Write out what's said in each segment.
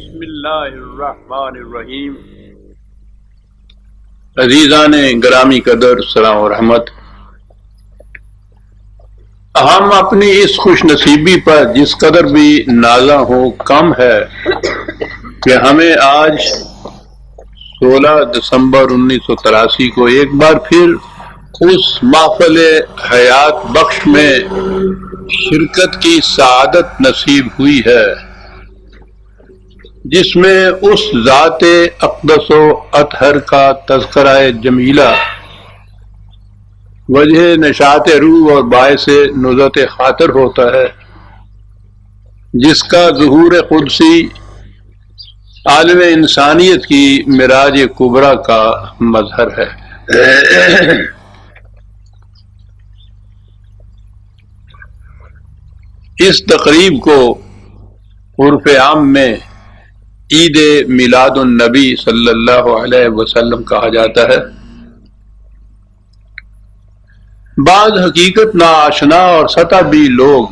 بسم اللہ الرحمن الرحیم۔ عزیزان گرامی قدر، سلام و رحمت۔ ہم اپنی اس خوش نصیبی پر جس قدر بھی نازاں ہو کم ہے کہ ہمیں آج 16 دسمبر 1983 کو ایک بار پھر اس محفل حیات بخش میں شرکت کی سعادت نصیب ہوئی ہے جس میں اس ذات اقدس و اطہر کا تذکرہ جمیلہ وجہ نشاط روح اور باعث نزہت خاطر ہوتا ہے، جس کا ظہور قدسی عالم انسانیت کی معراج کبریٰ کا مظہر ہے۔ اس تقریب کو عرف عام میں عید میلاد النبی صلی اللہ علیہ وسلم کہا جاتا ہے۔ بعض حقیقت ناآشنا اور سطحی لوگ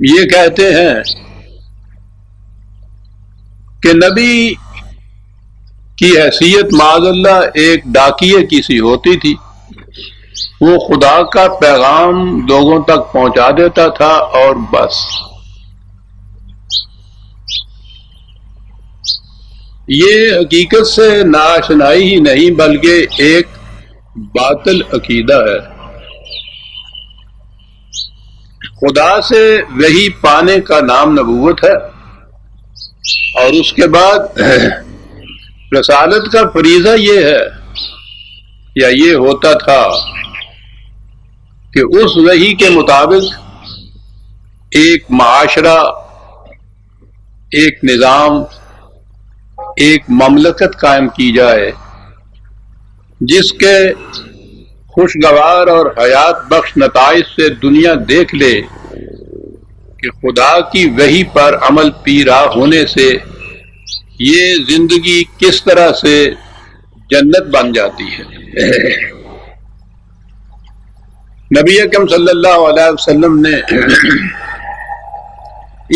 یہ کہتے ہیں کہ نبی کی حیثیت معاذ اللہ ایک ڈاکیے کی سی ہوتی تھی، وہ خدا کا پیغام لوگوں تک پہنچا دیتا تھا اور بس۔ یہ حقیقت سے ناآشنائی ہی نہیں بلکہ ایک باطل عقیدہ ہے۔ خدا سے وحی پانے کا نام نبوت ہے، اور اس کے بعد رسالت کا فریضہ یہ ہے یا یہ ہوتا تھا کہ اس وحی کے مطابق ایک معاشرہ، ایک نظام، ایک مملکت قائم کی جائے جس کے خوشگوار اور حیات بخش نتائج سے دنیا دیکھ لے کہ خدا کی وحی پر عمل پیرا ہونے سے یہ زندگی کس طرح سے جنت بن جاتی ہے۔ نبی اکرم صلی اللہ علیہ وسلم نے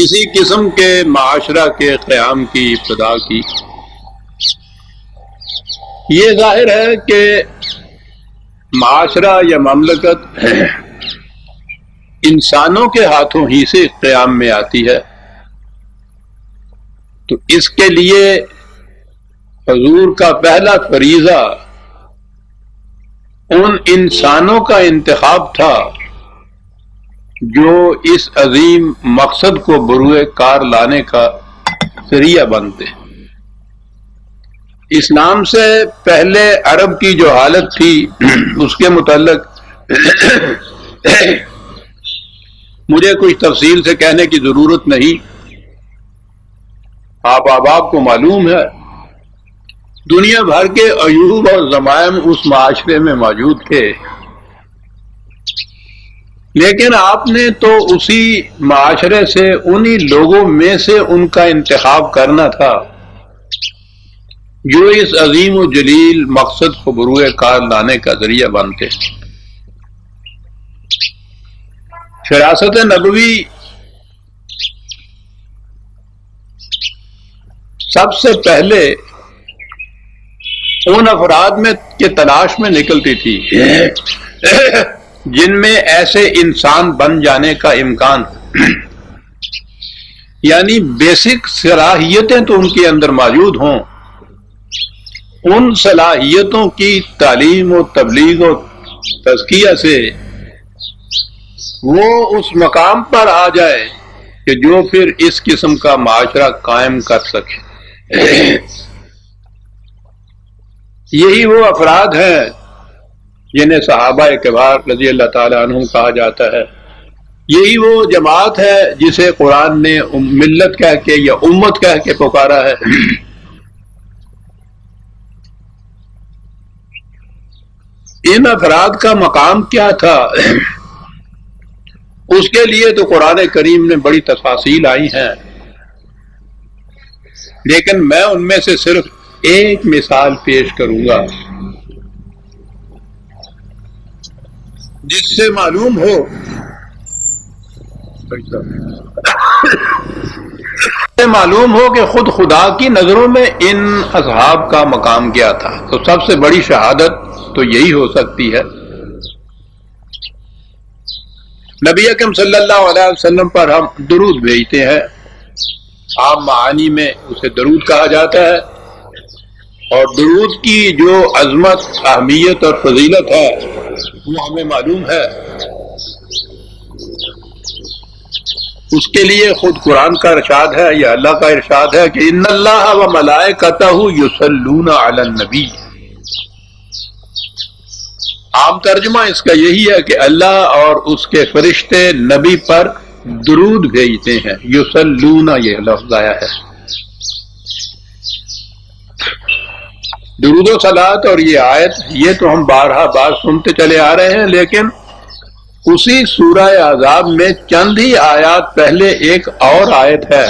اسی قسم کے معاشرہ کے قیام کی ابتدا کی۔ یہ ظاہر ہے کہ معاشرہ یا مملکت انسانوں کے ہاتھوں ہی سے قیام میں آتی ہے، تو اس کے لیے حضور کا پہلا فریضہ ان انسانوں کا انتخاب تھا جو اس عظیم مقصد کو بروئے کار لانے کا ذریعہ بنتے۔ اسلام سے پہلے عرب کی جو حالت تھی اس کے متعلق مجھے کچھ تفصیل سے کہنے کی ضرورت نہیں، آپ کو معلوم ہے۔ دنیا بھر کے عیوب اور ضمائم اس معاشرے میں موجود تھے، لیکن آپ نے تو اسی معاشرے سے انہی لوگوں میں سے ان کا انتخاب کرنا تھا جو اس عظیم و جلیل مقصد کو بروئے کار لانے کا ذریعہ بنتے۔ فراست نبوی سب سے پہلے ان افراد میں کے تلاش میں نکلتی تھی جن میں ایسے انسان بن جانے کا امکان، یعنی بیسک صلاحیتیں تو ان کے اندر موجود ہوں، ان صلاحیتوں کی تعلیم و تبلیغ و تزکیہ سے وہ اس مقام پر آ جائے کہ جو پھر اس قسم کا معاشرہ قائم کر سکے۔ یہی وہ افراد ہیں جنہیں صحابہ کبار رضی اللہ تعالیٰ عنہم کہا جاتا ہے۔ یہی وہ جماعت ہے جسے قرآن نے ملت کہہ کے یا امت کہہ کے پکارا ہے۔ ان افراد کا مقام کیا تھا اس کے لیے تو قرآن کریم میں بڑی تفاصیل آئی ہیں، لیکن میں ان میں سے صرف ایک مثال پیش کروں گا جس سے معلوم ہو معلوم ہو کہ خود خدا کی نظروں میں ان اصحاب کا مقام کیا تھا، تو سب سے بڑی شہادت تو یہی ہو سکتی ہے۔ نبی اکرم صلی اللہ علیہ وسلم پر ہم درود بھیجتے ہیں، عام معانی میں اسے درود کہا جاتا ہے، اور درود کی جو عظمت، اہمیت اور فضیلت ہے وہ ہمیں معلوم ہے۔ اس کے لیے خود قرآن کا ارشاد ہے یا اللہ کا ارشاد ہے کہ ان اللہ و ملائکتہ یصلون علی النبی۔ عام ترجمہ اس کا یہی ہے کہ اللہ اور اس کے فرشتے نبی پر درود بھیجتے ہیں۔ یصلون یہ لفظ آیا ہے، درود و صلات اور یہ آیت یہ تو ہم بارہا بار سنتے چلے آ رہے ہیں، لیکن اسی سورہ احزاب میں چند ہی آیات پہلے ایک اور آیت ہے،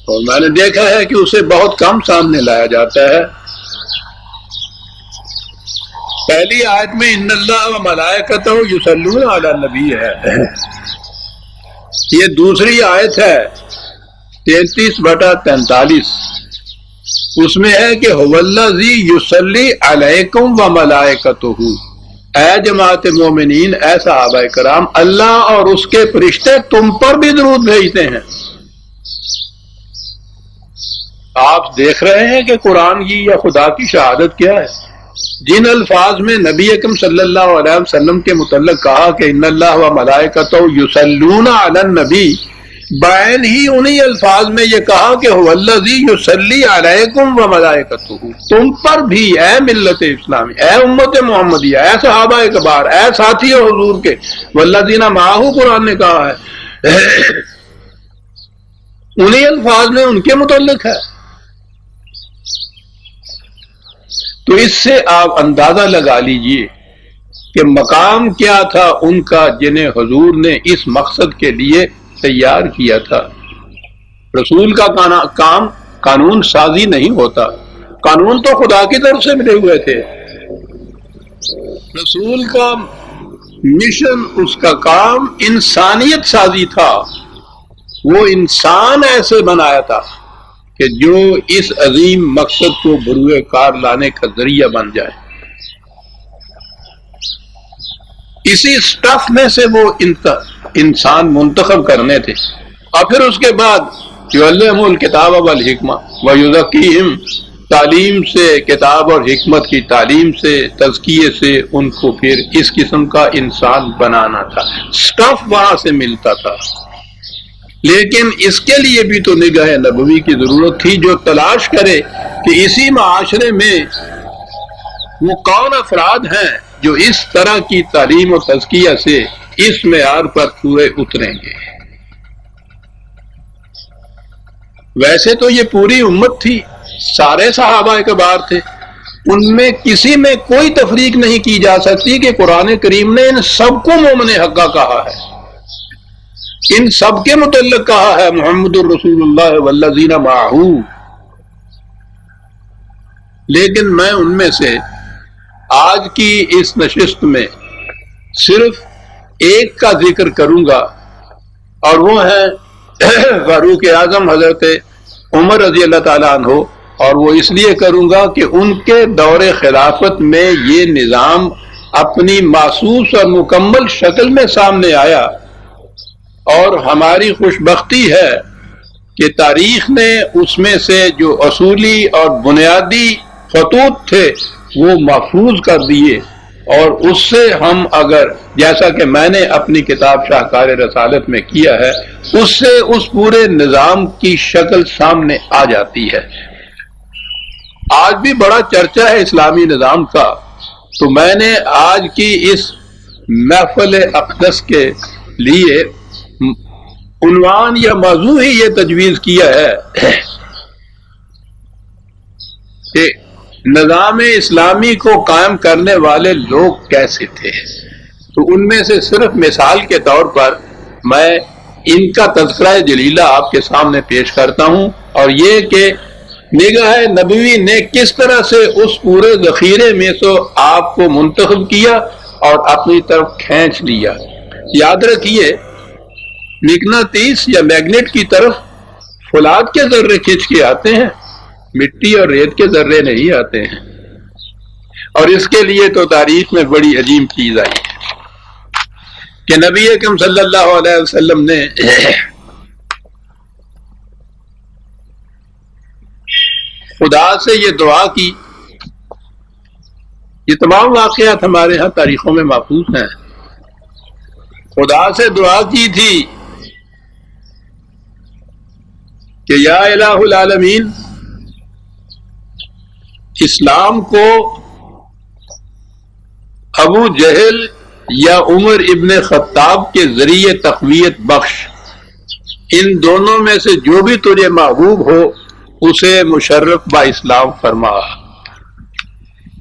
اور میں نے دیکھا ہے کہ اسے بہت کم سامنے لایا جاتا ہے۔ پہلی آیت میں ان اللہ و ملائکتہ یصلون علی النبی ہے، یہ دوسری آیت ہے 33/43، اس میں ہے کہ هو الذی یصلی علیکم و ملائکتہ، اے جماعت مومنین، اے صحابہ کرام، اللہ اور اس کے فرشتے تم پر بھی درود بھیجتے ہیں۔ آپ دیکھ رہے ہیں کہ قرآن کی یا خدا کی شہادت کیا ہے؟ جن الفاظ میں نبی اکرم صلی اللہ علیہ وسلم کے متعلق کہا کہ ان اللہ و ملائکتہ یصلون علی النبی، بعین ہی انہی الفاظ میں یہ کہا کہ هو الذی یصلی علیکم و ملائکتہ، تم پر بھی اے ملت اسلامی، اے امت محمدیہ، اے صحابہ کبار، اے ساتھیو حضور کے، والذین معہ قرآن نے کہا ہے، انہی الفاظ میں ان کے متعلق ہے۔ تو اس سے آپ اندازہ لگا لیجئے کہ مقام کیا تھا ان کا جنہیں حضور نے اس مقصد کے لیے تیار کیا تھا۔ رسول کا کام قانون سازی نہیں ہوتا، قانون تو خدا کی طرف سے ملے ہوئے تھے۔ رسول کا مشن، اس کا کام انسانیت سازی تھا، وہ انسان ایسے بنایا تھا کہ جو اس عظیم مقصد کو بروئے کار لانے کا ذریعہ بن جائے۔ اسی سٹف میں سے وہ انسان منتخب کرنے تھے، اور پھر اس کے بعد یعلمہم الکتاب والحکمہ ویزکیہم، تعلیم سے، کتاب اور حکمت کی تعلیم سے، تزکیے سے ان کو پھر اس قسم کا انسان بنانا تھا۔ سٹف وہاں سے ملتا تھا، لیکن اس کے لیے بھی تو نگاہ نبوی کی ضرورت تھی، جو تلاش کرے کہ اسی معاشرے میں وہ کون افراد ہیں جو اس طرح کی تعلیم و تزکیہ سے اس معیار پر پورے اتریں گے۔ ویسے تو یہ پوری امت تھی، سارے صحابہ کبار تھے، ان میں کسی میں کوئی تفریق نہیں کی جا سکتی کہ قرآن کریم نے ان سب کو مومن حقہ کہا ہے، ان سب کے متعلق کہا ہے محمد الرسول اللہ والذین معہ۔ لیکن میں ان میں سے آج کی اس نشست میں صرف ایک کا ذکر کروں گا، اور وہ ہے فاروق اعظم حضرت عمر رضی اللہ تعالیٰ عنہ، اور وہ اس لیے کروں گا کہ ان کے دور خلافت میں یہ نظام اپنی محسوس اور مکمل شکل میں سامنے آیا، اور ہماری خوش بختی ہے کہ تاریخ نے اس میں سے جو اصولی اور بنیادی خطوط تھے وہ محفوظ کر دیے، اور اس سے ہم اگر، جیسا کہ میں نے اپنی کتاب شاہکار رسالت میں کیا ہے، اس سے اس پورے نظام کی شکل سامنے آ جاتی ہے۔ آج بھی بڑا چرچا ہے اسلامی نظام کا، تو میں نے آج کی اس محفل اقدس کے لیے عنوان یا موضوع ہی یہ تجویز کیا ہے کہ نظام اسلامی کو قائم کرنے والے لوگ کیسے تھے۔ تو ان میں سے صرف مثال کے طور پر میں ان کا تذکرہ جلیلہ آپ کے سامنے پیش کرتا ہوں، اور یہ کہ نگاہ نبوی نے کس طرح سے اس پورے ذخیرے میں سے آپ کو منتخب کیا اور اپنی طرف کھینچ لیا۔ یاد رکھیے مقناطیس یا میگنیٹ کی طرف فولاد کے ذرے کھینچ کے آتے ہیں، مٹی اور ریت کے ذرے نہیں آتے ہیں. اور اس کے لیے تو تاریخ میں بڑی عجیب چیز آئی ہے کہ نبی اکرم صلی اللہ علیہ وسلم نے خدا سے یہ دعا کی. یہ تمام واقعات ہمارے ہاں تاریخوں میں محفوظ ہیں. خدا سے دعا کی تھی کہ یا الہ العالمین، اسلام کو ابو جہل یا عمر ابن خطاب کے ذریعے تقویت بخش. ان دونوں میں سے جو بھی تجھے محبوب ہو اسے مشرف با اسلام فرما.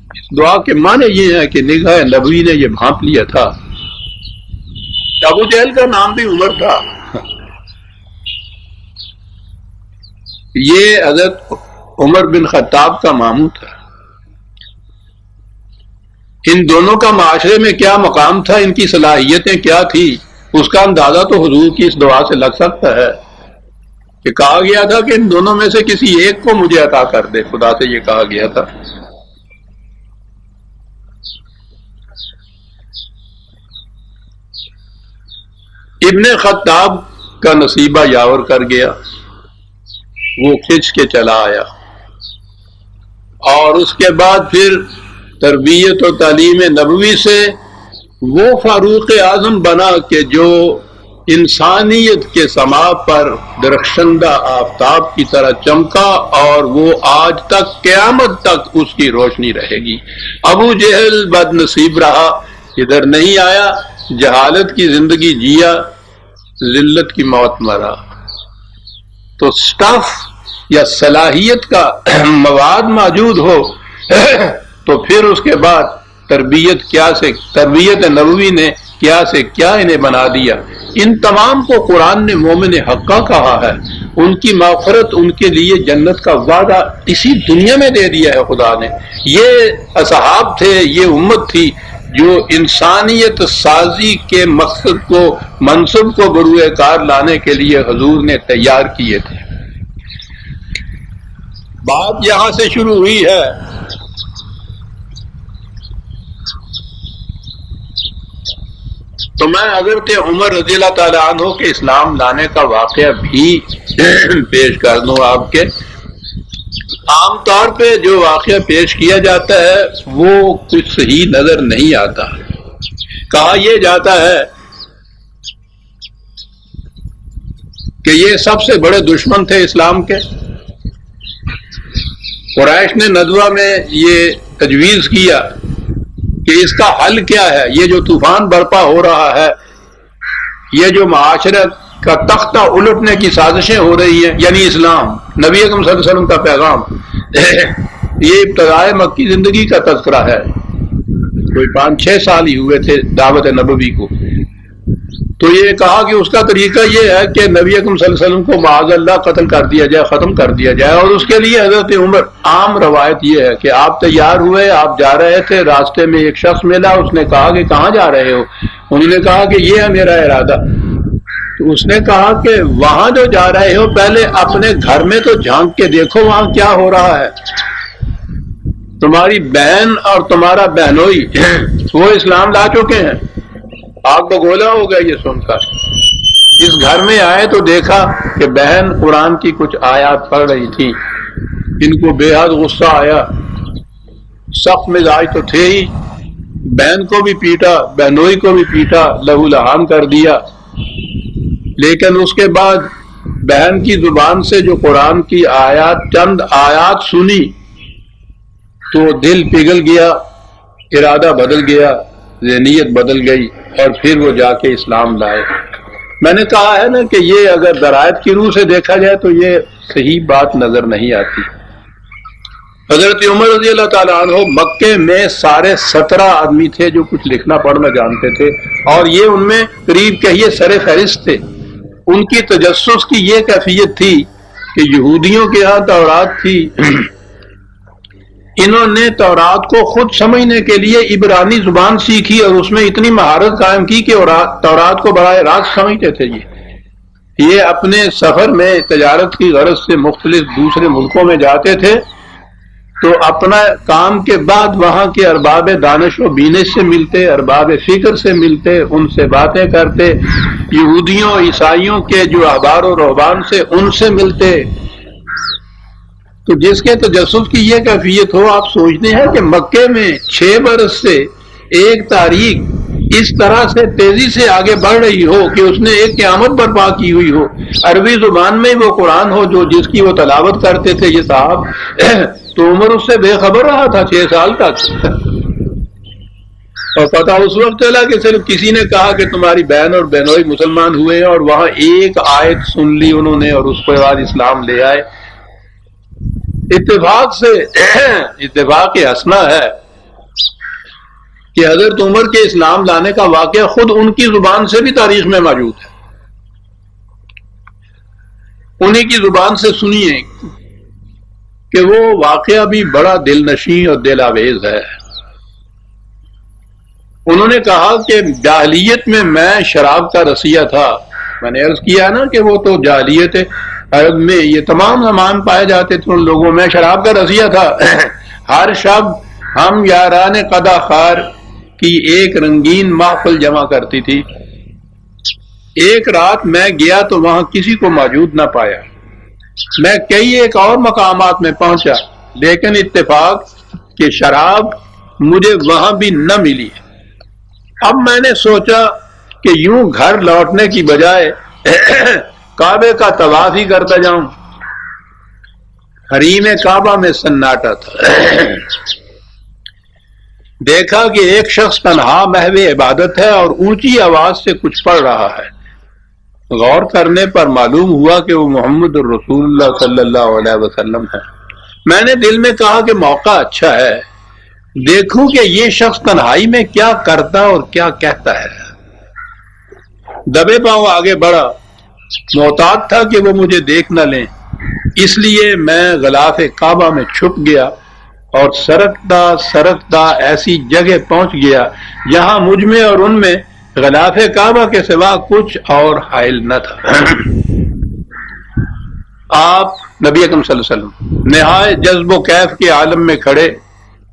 اس دعا کے معنی یہ ہے کہ نگاہ نبوی نے یہ بھانپ لیا تھا. ابو جہل کا نام بھی عمر تھا. یہ حضرت عمر بن خطاب کا ماموں تھا. ان دونوں کا معاشرے میں کیا مقام تھا، ان کی صلاحیتیں کیا تھی، اس کا اندازہ تو حضور کی اس دعا سے لگ سکتا ہے کہ کہا گیا تھا کہ ان دونوں میں سے کسی ایک کو مجھے عطا کر دے. خدا سے یہ کہا گیا تھا. ابن خطاب کا نصیبہ یاور کر گیا. وہ کھنچ کے چلا آیا اور اس کے بعد پھر تربیت و تعلیم نبوی سے وہ فاروق اعظم بنا کہ جو انسانیت کے سما پر درخشندہ آفتاب کی طرح چمکا اور وہ آج تک قیامت تک اس کی روشنی رہے گی. ابو جہل بد نصیب رہا، ادھر نہیں آیا، جہالت کی زندگی جیا، ذلت کی موت مرا. تو سٹاف یا صلاحیت کا مواد موجود ہو تو پھر اس کے بعد تربیت نبوی نے کیا سے کیا انہیں بنا دیا. ان تمام کو قرآن نے مومن حقہ کہا ہے. ان کی مغفرت، ان کے لیے جنت کا وعدہ اسی دنیا میں دے دیا ہے خدا نے. یہ اصحاب تھے، یہ امت تھی جو انسانیت سازی کے مقصد کو، منصب کو بروئے کار لانے کے لیے حضور نے تیار کیے تھے. بات یہاں سے شروع ہوئی ہے. تو میں حضرت عمر رضی اللہ تعالیٰ عنہ کے اسلام لانے کا واقعہ بھی پیش کر دوں آپ کے. عام طور پہ جو واقعہ پیش کیا جاتا ہے وہ کچھ صحیح نظر نہیں آتا. کہا یہ جاتا ہے کہ یہ سب سے بڑے دشمن تھے اسلام کے. قریش نے ندوہ میں یہ تجویز کیا کہ اس کا حل کیا ہے. یہ جو طوفان برپا ہو رہا ہے، یہ جو معاشرت کا تختہ الٹنے کی سازشیں ہو رہی ہیں، یعنی اسلام، نبی اکرم صلی اللہ علیہ وسلم کا پیغام، یہ ابتدائے مکی زندگی کا تذکرہ ہے. کوئی 5-6 سال ہی ہوئے تھے دعوت نبوی کو. تو یہ کہا کہ اس کا طریقہ یہ ہے کہ نبی اکرم صلی اللہ علیہ وسلم کو معاذ اللہ قتل کر دیا جائے، ختم کر دیا جائے. اور اس کے لیے حضرت عمر، عام روایت یہ ہے کہ آپ تیار ہوئے، آپ جا رہے تھے، راستے میں ایک شخص ملا، اس نے کہا کہ کہاں جا رہے ہو؟ انہوں نے کہا کہ یہ ہے میرا ارادہ. تو اس نے کہا کہ وہاں جو جا رہے ہو پہلے اپنے گھر میں تو جھانک کے دیکھو وہاں کیا ہو رہا ہے. تمہاری بہن اور تمہارا بہنوئی وہ اسلام لا چکے ہیں. آگ بگولا ہو گیا یہ سن کر. اس گھر میں آئے تو دیکھا کہ بہن قرآن کی کچھ آیات پڑھ رہی تھی. ان کو بے حد غصہ آیا، سخت مزاج تو تھے ہی. بہن کو بھی پیٹا، بہنوئی کو بھی پیٹا، لہو لہان کر دیا. لیکن اس کے بعد بہن کی زبان سے جو قرآن کی چند آیات سنی تو دل پگھل گیا، ارادہ بدل گیا، ذہنیت بدل گئی اور پھر وہ جا کے اسلام لائے. میں نے کہا ہے نا کہ یہ اگر درایت کی روح سے دیکھا جائے تو یہ صحیح بات نظر نہیں آتی. حضرت عمر رضی اللہ تعالیٰ عنہ مکے میں سارے 17 آدمی تھے جو کچھ لکھنا پڑھنا جانتے تھے، اور یہ ان میں قریب کہیے سر فہرست تھے. ان کی تجسس کی یہ کیفیت تھی کہ یہودیوں کے ہاں تورات تھی، انہوں نے تورات کو خود سمجھنے کے لیے عبرانی زبان سیکھی اور اس میں اتنی مہارت قائم کی کہ تورات کو براہ راست سمجھتے تھے. یہ اپنے سفر میں تجارت کی غرض سے مختلف دوسرے ملکوں میں جاتے تھے تو اپنا کام کے بعد وہاں کے ارباب دانش و بینش سے ملتے، ارباب فکر سے ملتے، ان سے باتیں کرتے، یہودیوں عیسائیوں کے جو احبار و رہبان سے ان سے ملتے۔ تو جس کے تجسس کی یہ کیفیت ہو، آپ سوچتے ہیں کہ مکے میں 6 برس سے ایک تاریخ اس طرح سے تیزی سے آگے بڑھ رہی ہو کہ اس نے ایک قیامت برپا کی ہوئی ہو، عربی زبان میں وہ قرآن ہو جو جس کی وہ تلاوت کرتے تھے یہ صاحب، تو عمر اس سے بے خبر رہا تھا 6 سال تک، اور پتہ اس وقت چلا کہ صرف کسی نے کہا کہ تمہاری بہن اور بہنوئی مسلمان ہوئے ہیں، اور وہاں ایک آیت سن لی انہوں نے اور اس کے بعد اسلام لے آئے۔ اتفاق سے اتفاق ہنسنا ہے کہ حضرت عمر کے اسلام لانے کا واقعہ خود ان کی زبان سے بھی تاریخ میں موجود ہے، انہی کی زبان سے سنیے کہ وہ واقعہ بھی بڑا دل نشیں اور دل آویز ہے۔ انہوں نے کہا کہ جاہلیت میں شراب کا رسیہ تھا، میں نے عرض کیا نا کہ وہ تو جاہلیت عرب میں یہ تمام زمان پائے جاتے تھے ان لوگوں میں، شراب کا رسیہ تھا۔ ہر شب ہم یاران قدا خار کی ایک رنگین محفل جمع کرتی تھی۔ ایک رات میں گیا تو وہاں کسی کو موجود نہ پایا، میں کئی ایک اور مقامات میں پہنچا، لیکن اتفاق کہ شراب مجھے وہاں بھی نہ ملی۔ اب میں نے سوچا کہ یوں گھر لوٹنے کی بجائے کعبے کا طواف ہی کرتا جاؤں۔ حریم کعبہ میں سناٹا تھا، دیکھا کہ ایک شخص تنہا محو عبادت ہے اور اونچی آواز سے کچھ پڑھ رہا ہے۔ غور کرنے پر معلوم ہوا کہ وہ محمد الرسول اللہ صلی اللہ علیہ وسلم ہے۔ میں نے دل میں کہا کہ موقع اچھا ہے، دیکھوں کہ یہ شخص تنہائی میں کیا کرتا اور کیا کہتا ہے۔ دبے پاؤں آگے بڑھا، محتاط تھا کہ وہ مجھے دیکھ نہ لیں، اس لیے میں غلاف کعبہ میں چھپ گیا اور سرکتا ایسی جگہ پہنچ گیا جہاں مجھ میں اور ان میں غلاف کعبہ کے سوا کچھ اور حائل نہ تھا۔ آپ نبی اکرم صلی اللہ علیہ وسلم نہایت جذب و کیف کے عالم میں کھڑے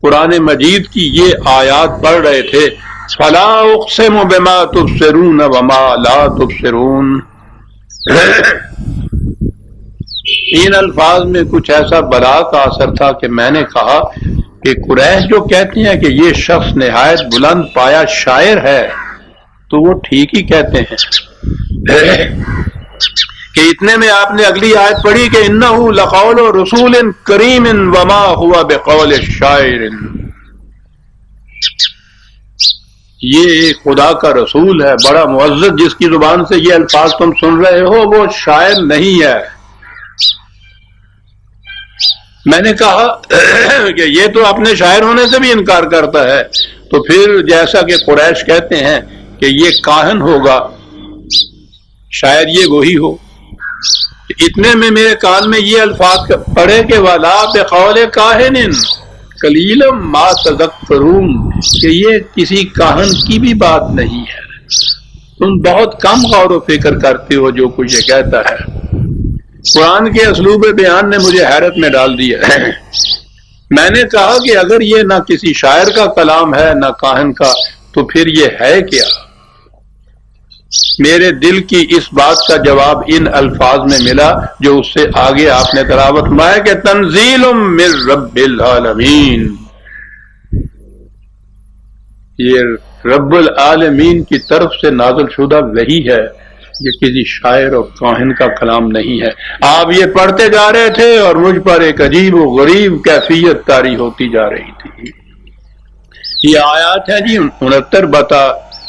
قرآن مجید کی یہ آیات پڑھ رہے تھے، فلا اقسم بما تبصرون وما لا تبصرون۔ ان الفاظ میں کچھ ایسا بلا کا اثر تھا کہ میں نے کہا کہ قریش جو کہتے ہیں کہ یہ شخص نہایت بلند پایا شاعر ہے تو وہ ٹھیک ہی کہتے ہیں کہ اتنے میں آپ نے اگلی آیت پڑھی کہ انہ لقول رسول کریم وما ہوا بقول شاعر، یہ خدا کا رسول ہے بڑا معزز، جس کی زبان سے یہ الفاظ تم سن رہے ہو وہ شاعر نہیں ہے۔ میں نے کہا کہ یہ تو اپنے شاعر ہونے سے بھی انکار کرتا ہے، تو پھر جیسا کہ قریش کہتے ہیں کہ یہ کاہن ہوگا، شاید یہ وہی ہو۔ اتنے میں میرے کان میں یہ الفاظ پڑھے کہ وَلَا بِقَوْلِ كَاهِنٍ قَلِيلًا مَا تَذَكَّرُونَ، کہ یہ کسی کاہن کی بھی بات نہیں ہے، تم بہت کم غور و فکر کرتے ہو جو کچھ یہ کہتا ہے۔ قرآن کے اسلوب بیان نے مجھے حیرت میں ڈال دیا۔ میں نے کہا کہ اگر یہ نہ کسی شاعر کا کلام ہے نہ کاہن کا تو پھر یہ ہے کیا؟ میرے دل کی اس بات کا جواب ان الفاظ میں ملا جو اس سے آگے آپ نے تلاوت فرمایا کہ تنزیل من رب العالمین، یہ رب العالمین کی طرف سے نازل شدہ وحی ہے، یہ کسی شاعر اور کاہن کا کلام نہیں ہے۔ آپ یہ پڑھتے جا رہے تھے اور مجھ پر ایک عجیب و غریب کیفیت طاری ہوتی جا رہی تھی۔ یہ آیات ہے جی 69 بتا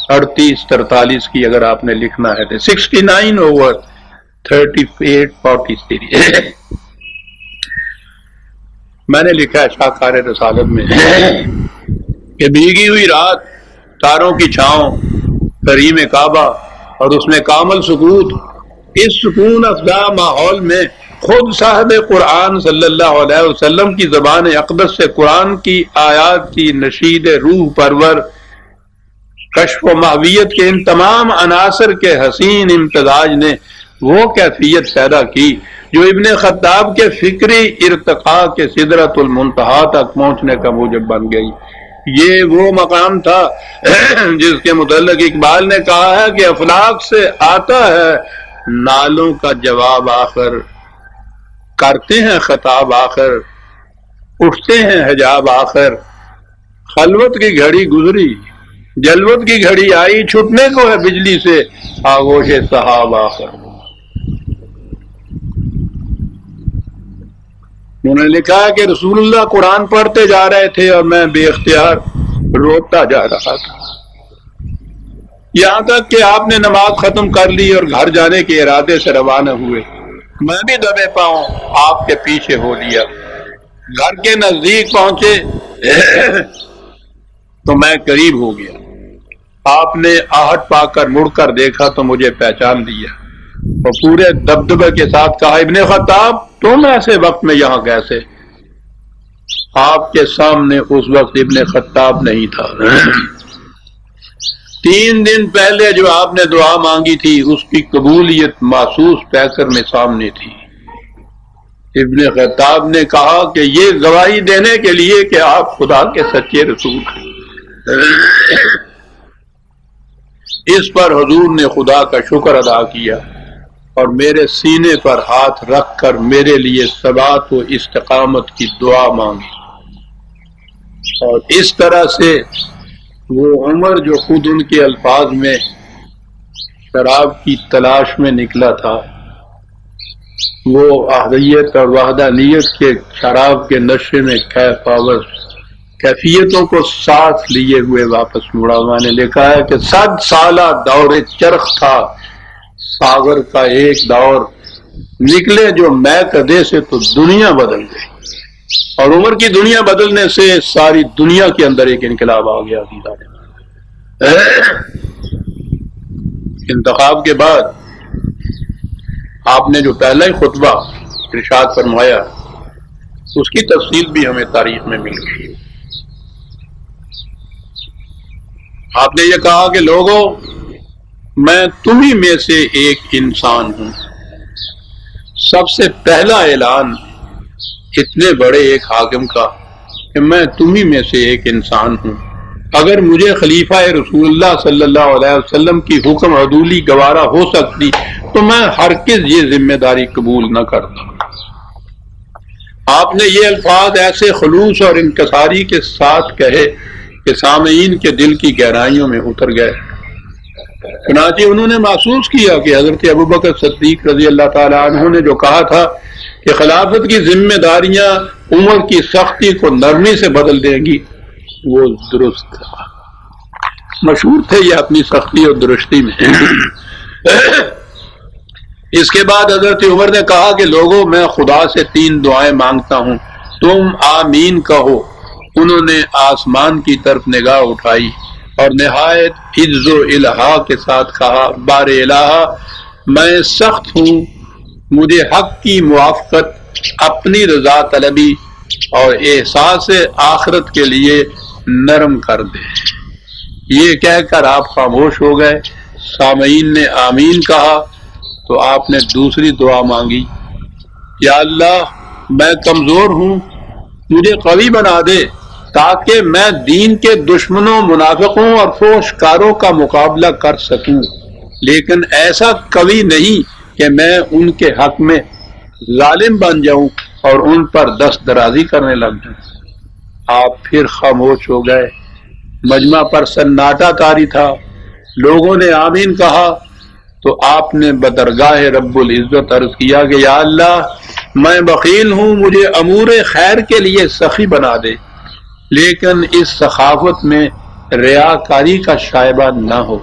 38 43 کی، اگر آپ نے لکھنا ہے تو 69/38-43 میں نے لکھا ہے شاہکار رسالت میں کہ بھیگی ہوئی رات، تاروں کی چھاؤں، حریم کعبہ اور اس میں کامل سکوت، اس سکون افزا ماحول میں خود صاحب قرآن صلی اللہ علیہ وسلم کی زبان اقدس سے قرآن کی آیات کی نشید روح پرور کشف و محویت کے ان تمام عناصر کے حسین امتزاج نے وہ کیفیت پیدا کی جو ابن خطاب کے فکری ارتقاء کے سدرۃ المنتہا تک پہنچنے کا موجب بن گئی۔ یہ وہ مقام تھا جس کے متعلق اقبال نے کہا ہے کہ افلاک سے آتا ہے نالوں کا جواب آخر، کرتے ہیں خطاب آخر، اٹھتے ہیں حجاب آخر، خلوت کی گھڑی گزری جلوت کی گھڑی آئی، چھٹنے کو ہے بجلی سے آغوش صحاب آخر۔ انہوں نے لکھا ہے کہ رسول اللہ قرآن پڑھتے جا رہے تھے اور میں بے اختیار روتا جا رہا تھا، یہاں تک کہ آپ نے نماز ختم کر لی اور گھر جانے کے ارادے سے روانہ ہوئے۔ میں بھی دبے پاؤں آپ کے پیچھے ہو لیا، گھر کے نزدیک پہنچے تو میں قریب ہو گیا۔ آپ نے آہٹ پا کر مڑ کر دیکھا تو مجھے پہچان لیا اور پورے دبدبے کے ساتھ کہا، ابن خطاب تم ایسے وقت میں یہاں کیسے؟ آپ کے سامنے اس وقت ابن خطاب نہیں تھا۔ 3 دن پہلے جو آپ نے دعا مانگی تھی اس کی قبولیت محسوس پیکر میں سامنے تھی۔ ابن خطاب نے کہا کہ یہ گواہی دینے کے لیے کہ آپ خدا کے سچے رسول ہیں۔ اس پر حضور نے خدا کا شکر ادا کیا اور میرے سینے پر ہاتھ رکھ کر میرے لیے ثبات و استقامت کی دعا مانگی، اور اس طرح سے وہ عمر جو خود ان کے الفاظ میں شراب کی تلاش میں نکلا تھا، وہ احدیت اور وحدانیت کے شراب کے نشے میں کیف آور کیفیتوں کو ساتھ لیے ہوئے واپس مڑا۔ میں نے لکھا ہے کہ 100 سالہ دور چرخ تھا ساغر کا ایک دور، نکلے جو میں کدے سے تو دنیا بدل گئی، اور عمر کی دنیا بدلنے سے ساری دنیا کے اندر ایک انقلاب آ گیا۔ انتخاب کے بعد آپ نے جو پہلا ہی خطبہ ارشاد فرمایا اس کی تفصیل بھی ہمیں تاریخ میں مل گئی۔ آپ نے یہ کہا کہ لوگوں میں تمہیں میں سے ایک انسان ہوں۔ سب سے پہلا اعلان اتنے بڑے ایک حاکم کا کہ میں تمہیں میں سے ایک انسان ہوں، اگر مجھے خلیفہ رسول اللہ صلی اللہ علیہ وسلم کی حکم عدولی گوارا ہو سکتی تو میں ہرگز یہ ذمہ داری قبول نہ کرتا۔ آپ نے یہ الفاظ ایسے خلوص اور انکساری کے ساتھ کہے کہ سامعین کے دل کی گہرائیوں میں اتر گئے۔ چنانچہ انہوں نے محسوس کیا کہ حضرت ابوبکر صدیق رضی اللہ تعالی عنہ نے جو کہا تھا کہ خلافت کی ذمہ داریاں عمر کی سختی کو نرمی سے بدل دیں گی، وہ درست تھا۔ مشہور تھے یہ اپنی سختی اور درستی میں۔ اس کے بعد حضرت عمر نے کہا کہ لوگوں میں خدا سے 3 دعائیں مانگتا ہوں، تم آمین کہو۔ انہوں نے آسمان کی طرف نگاہ اٹھائی اور نہایت عجز و الہا کے ساتھ کہا، بار الہ میں سخت ہوں، مجھے حق کی موافقت، اپنی رضا طلبی اور احساس آخرت کے لیے نرم کر دے۔ یہ کہہ کر آپ خاموش ہو گئے۔ سامعین نے آمین کہا تو آپ نے دوسری دعا مانگی، یا اللہ میں کمزور ہوں، مجھے قوی بنا دے تاکہ میں دین کے دشمنوں، منافقوں اور فحشکاروں کا مقابلہ کر سکوں، لیکن ایسا قوی نہیں کہ میں ان کے حق میں ظالم بن جاؤں اور ان پر دست درازی کرنے لگ جاؤں۔ آپ پھر خاموش ہو گئے۔ مجمع پر سناٹا طاری تھا۔ لوگوں نے آمین کہا تو آپ نے بدرگاہ رب العزت عرض کیا کہ یا اللہ میں بخیل ہوں، مجھے امور خیر کے لیے سخی بنا دے، لیکن اس سخاوت میں ریاکاری کا شائبہ نہ ہو۔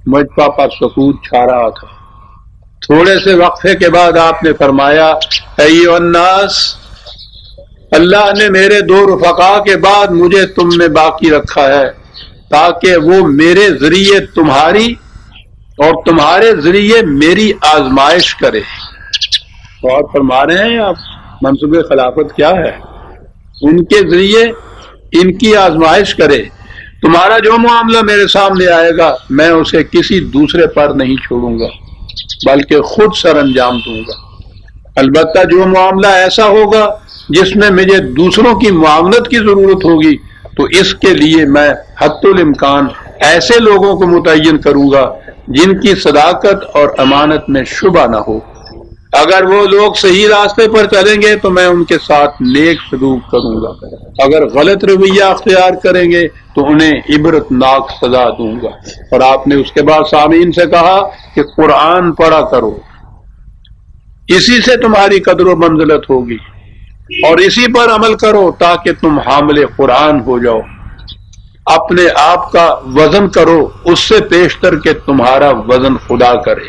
مجمع پر سکوت چھا رہا تھا۔ تھوڑے سے وقفے کے بعد آپ نے فرمایا، ایھا الناس، اللہ نے میرے 2 رفقا کے بعد مجھے تم میں باقی رکھا ہے تاکہ وہ میرے ذریعے تمہاری اور تمہارے ذریعے میری آزمائش کرے۔ اور فرما رہے ہیں آپ منصب خلافت کیا ہے؟ ان کے ذریعے ان کی آزمائش کرے۔ تمہارا جو معاملہ میرے سامنے آئے گا میں اسے کسی دوسرے پر نہیں چھوڑوں گا۔ بلکہ خود سر انجام دوں گا۔ البتہ جو معاملہ ایسا ہوگا جس میں مجھے دوسروں کی معاونت کی ضرورت ہوگی تو اس کے لیے میں حتی الامکان ایسے لوگوں کو متعین کروں گا جن کی صداقت اور امانت میں شبہ نہ ہو۔ اگر وہ لوگ صحیح راستے پر چلیں گے تو میں ان کے ساتھ نیک سلوک کروں گا، اگر غلط رویہ اختیار کریں گے تو انہیں عبرت ناک سزا دوں گا۔ اور آپ نے اس کے بعد سامعین سے کہا کہ قرآن پڑھا کرو، اسی سے تمہاری قدر و منزلت ہوگی، اور اسی پر عمل کرو تاکہ تم حامل قرآن ہو جاؤ۔ اپنے آپ کا وزن کرو اس سے پیشتر کہ تمہارا وزن خدا کرے۔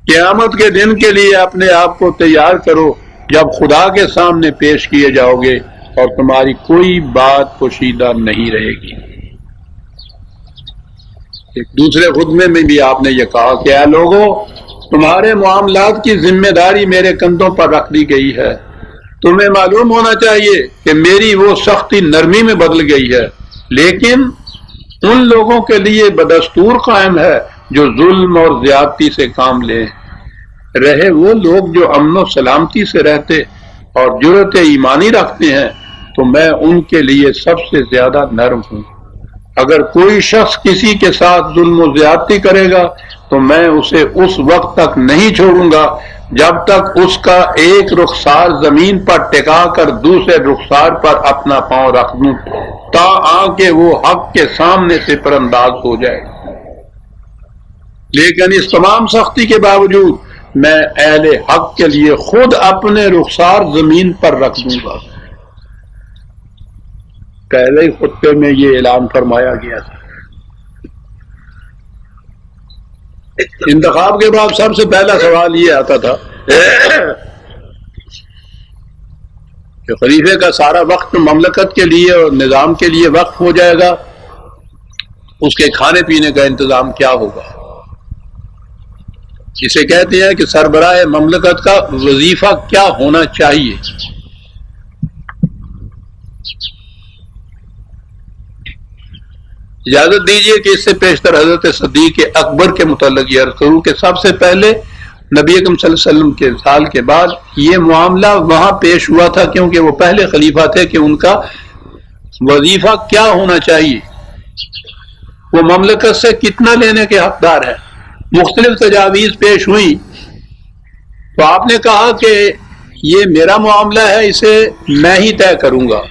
قیامت کے دن کے لیے اپنے آپ کو تیار کرو جب خدا کے سامنے پیش کیے جاؤ گے اور تمہاری کوئی بات پوشیدہ نہیں رہے گی۔ ایک دوسرے خطبے میں بھی آپ نے یہ کہا کہ اے لوگو، تمہارے معاملات کی ذمہ داری میرے کندھوں پر رکھ دی گئی ہے۔ تمہیں معلوم ہونا چاہیے کہ میری وہ سختی نرمی میں بدل گئی ہے، لیکن ان لوگوں کے لیے بدستور قائم ہے جو ظلم اور زیادتی سے کام لیں۔ رہے وہ لوگ جو امن و سلامتی سے رہتے اور جرأت ایمانی رکھتے ہیں تو میں ان کے لیے سب سے زیادہ نرم ہوں۔ اگر کوئی شخص کسی کے ساتھ ظلم و زیادتی کرے گا تو میں اسے اس وقت تک نہیں چھوڑوں گا جب تک اس کا ایک رخسار زمین پر ٹکا کر دوسرے رخسار پر اپنا پاؤں رکھ دوں تاکہ وہ حق کے سامنے سے پر انداز ہو جائے۔ لیکن اس تمام سختی کے باوجود میں اہل حق کے لیے خود اپنے رخسار زمین پر رکھ دوں گا۔ پہلے ہی خطبے میں یہ اعلان فرمایا گیا تھا۔ انتخاب کے بعد سب سے پہلا سوال یہ آتا تھا کہ خلیفے کا سارا وقت مملکت کے لیے اور نظام کے لیے وقف ہو جائے گا، اس کے کھانے پینے کا انتظام کیا ہوگا؟ اسے کہتے ہیں کہ سربراہ مملکت کا وظیفہ کیا ہونا چاہیے۔ اجازت دیجیے کہ اس سے پیشتر حضرت صدیق اکبر کے متعلق یہ عرض کروں کہ سب سے پہلے نبی اکرم صلی اللہ علیہ وسلم کے سال کے بعد یہ معاملہ وہاں پیش ہوا تھا، کیونکہ وہ پہلے خلیفہ تھے، کہ ان کا وظیفہ کیا ہونا چاہیے، وہ مملکت سے کتنا لینے کے حقدار ہیں۔ مختلف تجاویز پیش ہوئی تو آپ نے کہا کہ یہ میرا معاملہ ہے، اسے میں ہی طے کروں گا،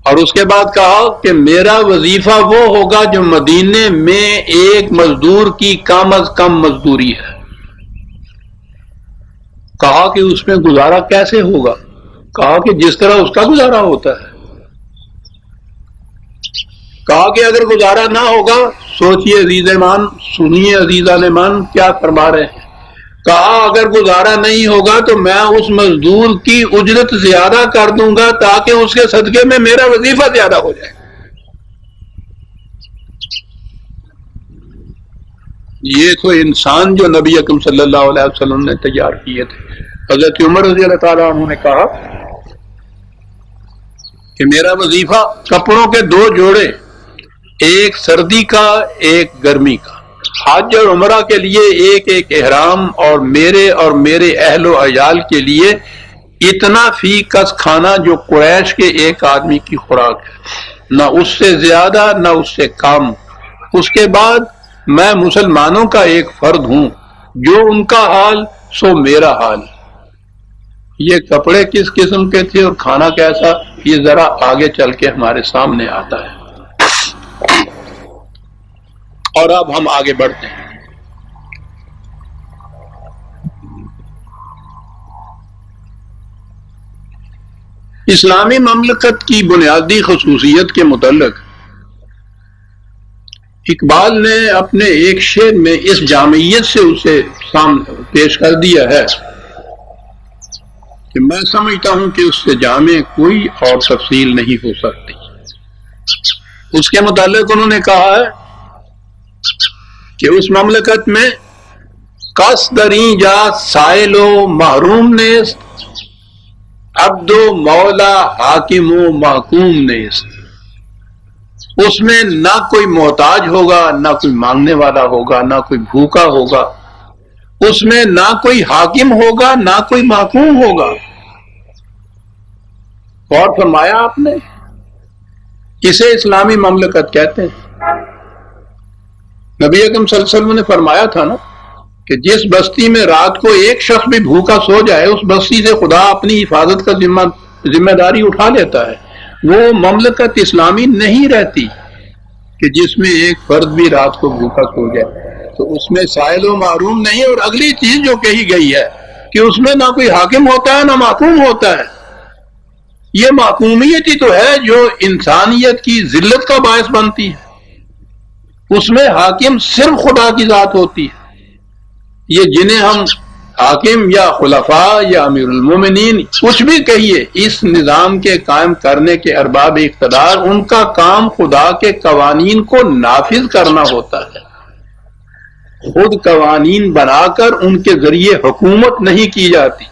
اور اس کے بعد کہا کہ میرا وظیفہ وہ ہوگا جو مدینے میں ایک مزدور کی کم از کم مزدوری ہے۔ کہا کہ اس میں گزارا کیسے ہوگا؟ کہا کہ جس طرح اس کا گزارا ہوتا ہے۔ کہا کہ اگر گزارا نہ ہوگا، سوچئے عزیز مان، سنیے عزیزان مان کیا فرما رہے ہیں۔ کہا اگر گزارا نہیں ہوگا تو میں اس مزدور کی اجرت زیادہ کر دوں گا تاکہ اس کے صدقے میں میرا وظیفہ زیادہ ہو جائے۔ یہ تو انسان جو نبی اکرم صلی اللہ علیہ وسلم نے تیار کیے تھے۔ حضرت عمر رضی اللہ تعالیٰ عنہ نے کہا کہ میرا وظیفہ کپڑوں کے 2 جوڑے، ایک سردی کا ایک گرمی کا، حج اور عمرہ کے لیے ایک ایک احرام، اور میرے اہل و عیال کے لیے اتنا فی کس کھانا جو قریش کے ایک آدمی کی خوراک ہے، نہ اس سے زیادہ نہ اس سے کم۔ اس کے بعد میں مسلمانوں کا ایک فرد ہوں، جو ان کا حال سو میرا حال۔ یہ کپڑے کس قسم کے تھے اور کھانا کیسا، یہ ذرا آگے چل کے ہمارے سامنے آتا ہے۔ اور اب ہم آگے بڑھتے ہیں۔ اسلامی مملکت کی بنیادی خصوصیت کے متعلق اقبال نے اپنے ایک شعر میں اس جامعیت سے اسے سامنے پیش کر دیا ہے کہ میں سمجھتا ہوں کہ اس سے جامع کوئی اور تفصیل نہیں ہو سکتی۔ اس کے متعلق انہوں نے کہا ہے کہ اس مملکت میں کس دریں جا سائل و محروم نیست، عبد و مولا حاکم و محکوم نیست۔ اس میں نہ کوئی محتاج ہوگا، نہ کوئی مانگنے والا ہوگا، نہ کوئی بھوکا ہوگا، اس میں نہ کوئی حاکم ہوگا، نہ کوئی محکوم ہوگا۔ غور فرمایا آپ نے؟ اسے اسلامی مملکت کہتے ہیں۔ نبی اکرم صلی اللہ علیہ وسلم نے فرمایا تھا نا کہ جس بستی میں رات کو ایک شخص بھی بھوکا سو جائے، اس بستی سے خدا اپنی حفاظت کا ذمہ داری اٹھا لیتا ہے۔ وہ مملکت اسلامی نہیں رہتی کہ جس میں ایک فرد بھی رات کو بھوکا سو جائے، تو اس میں سائل و محروم نہیں۔ اور اگلی چیز جو کہی گئی ہے کہ اس میں نہ کوئی حاکم ہوتا ہے نہ محکوم ہوتا ہے، یہ محکومیت ہی تو ہے جو انسانیت کی ذلت کا باعث بنتی ہے۔ اس میں حاکم صرف خدا کی ذات ہوتی ہے۔ یہ جنہیں ہم حاکم یا خلفاء یا امیر المومنین کچھ بھی کہیے، اس نظام کے قائم کرنے کے ارباب اقتدار، ان کا کام خدا کے قوانین کو نافذ کرنا ہوتا ہے۔ خود قوانین بنا کر ان کے ذریعے حکومت نہیں کی جاتی۔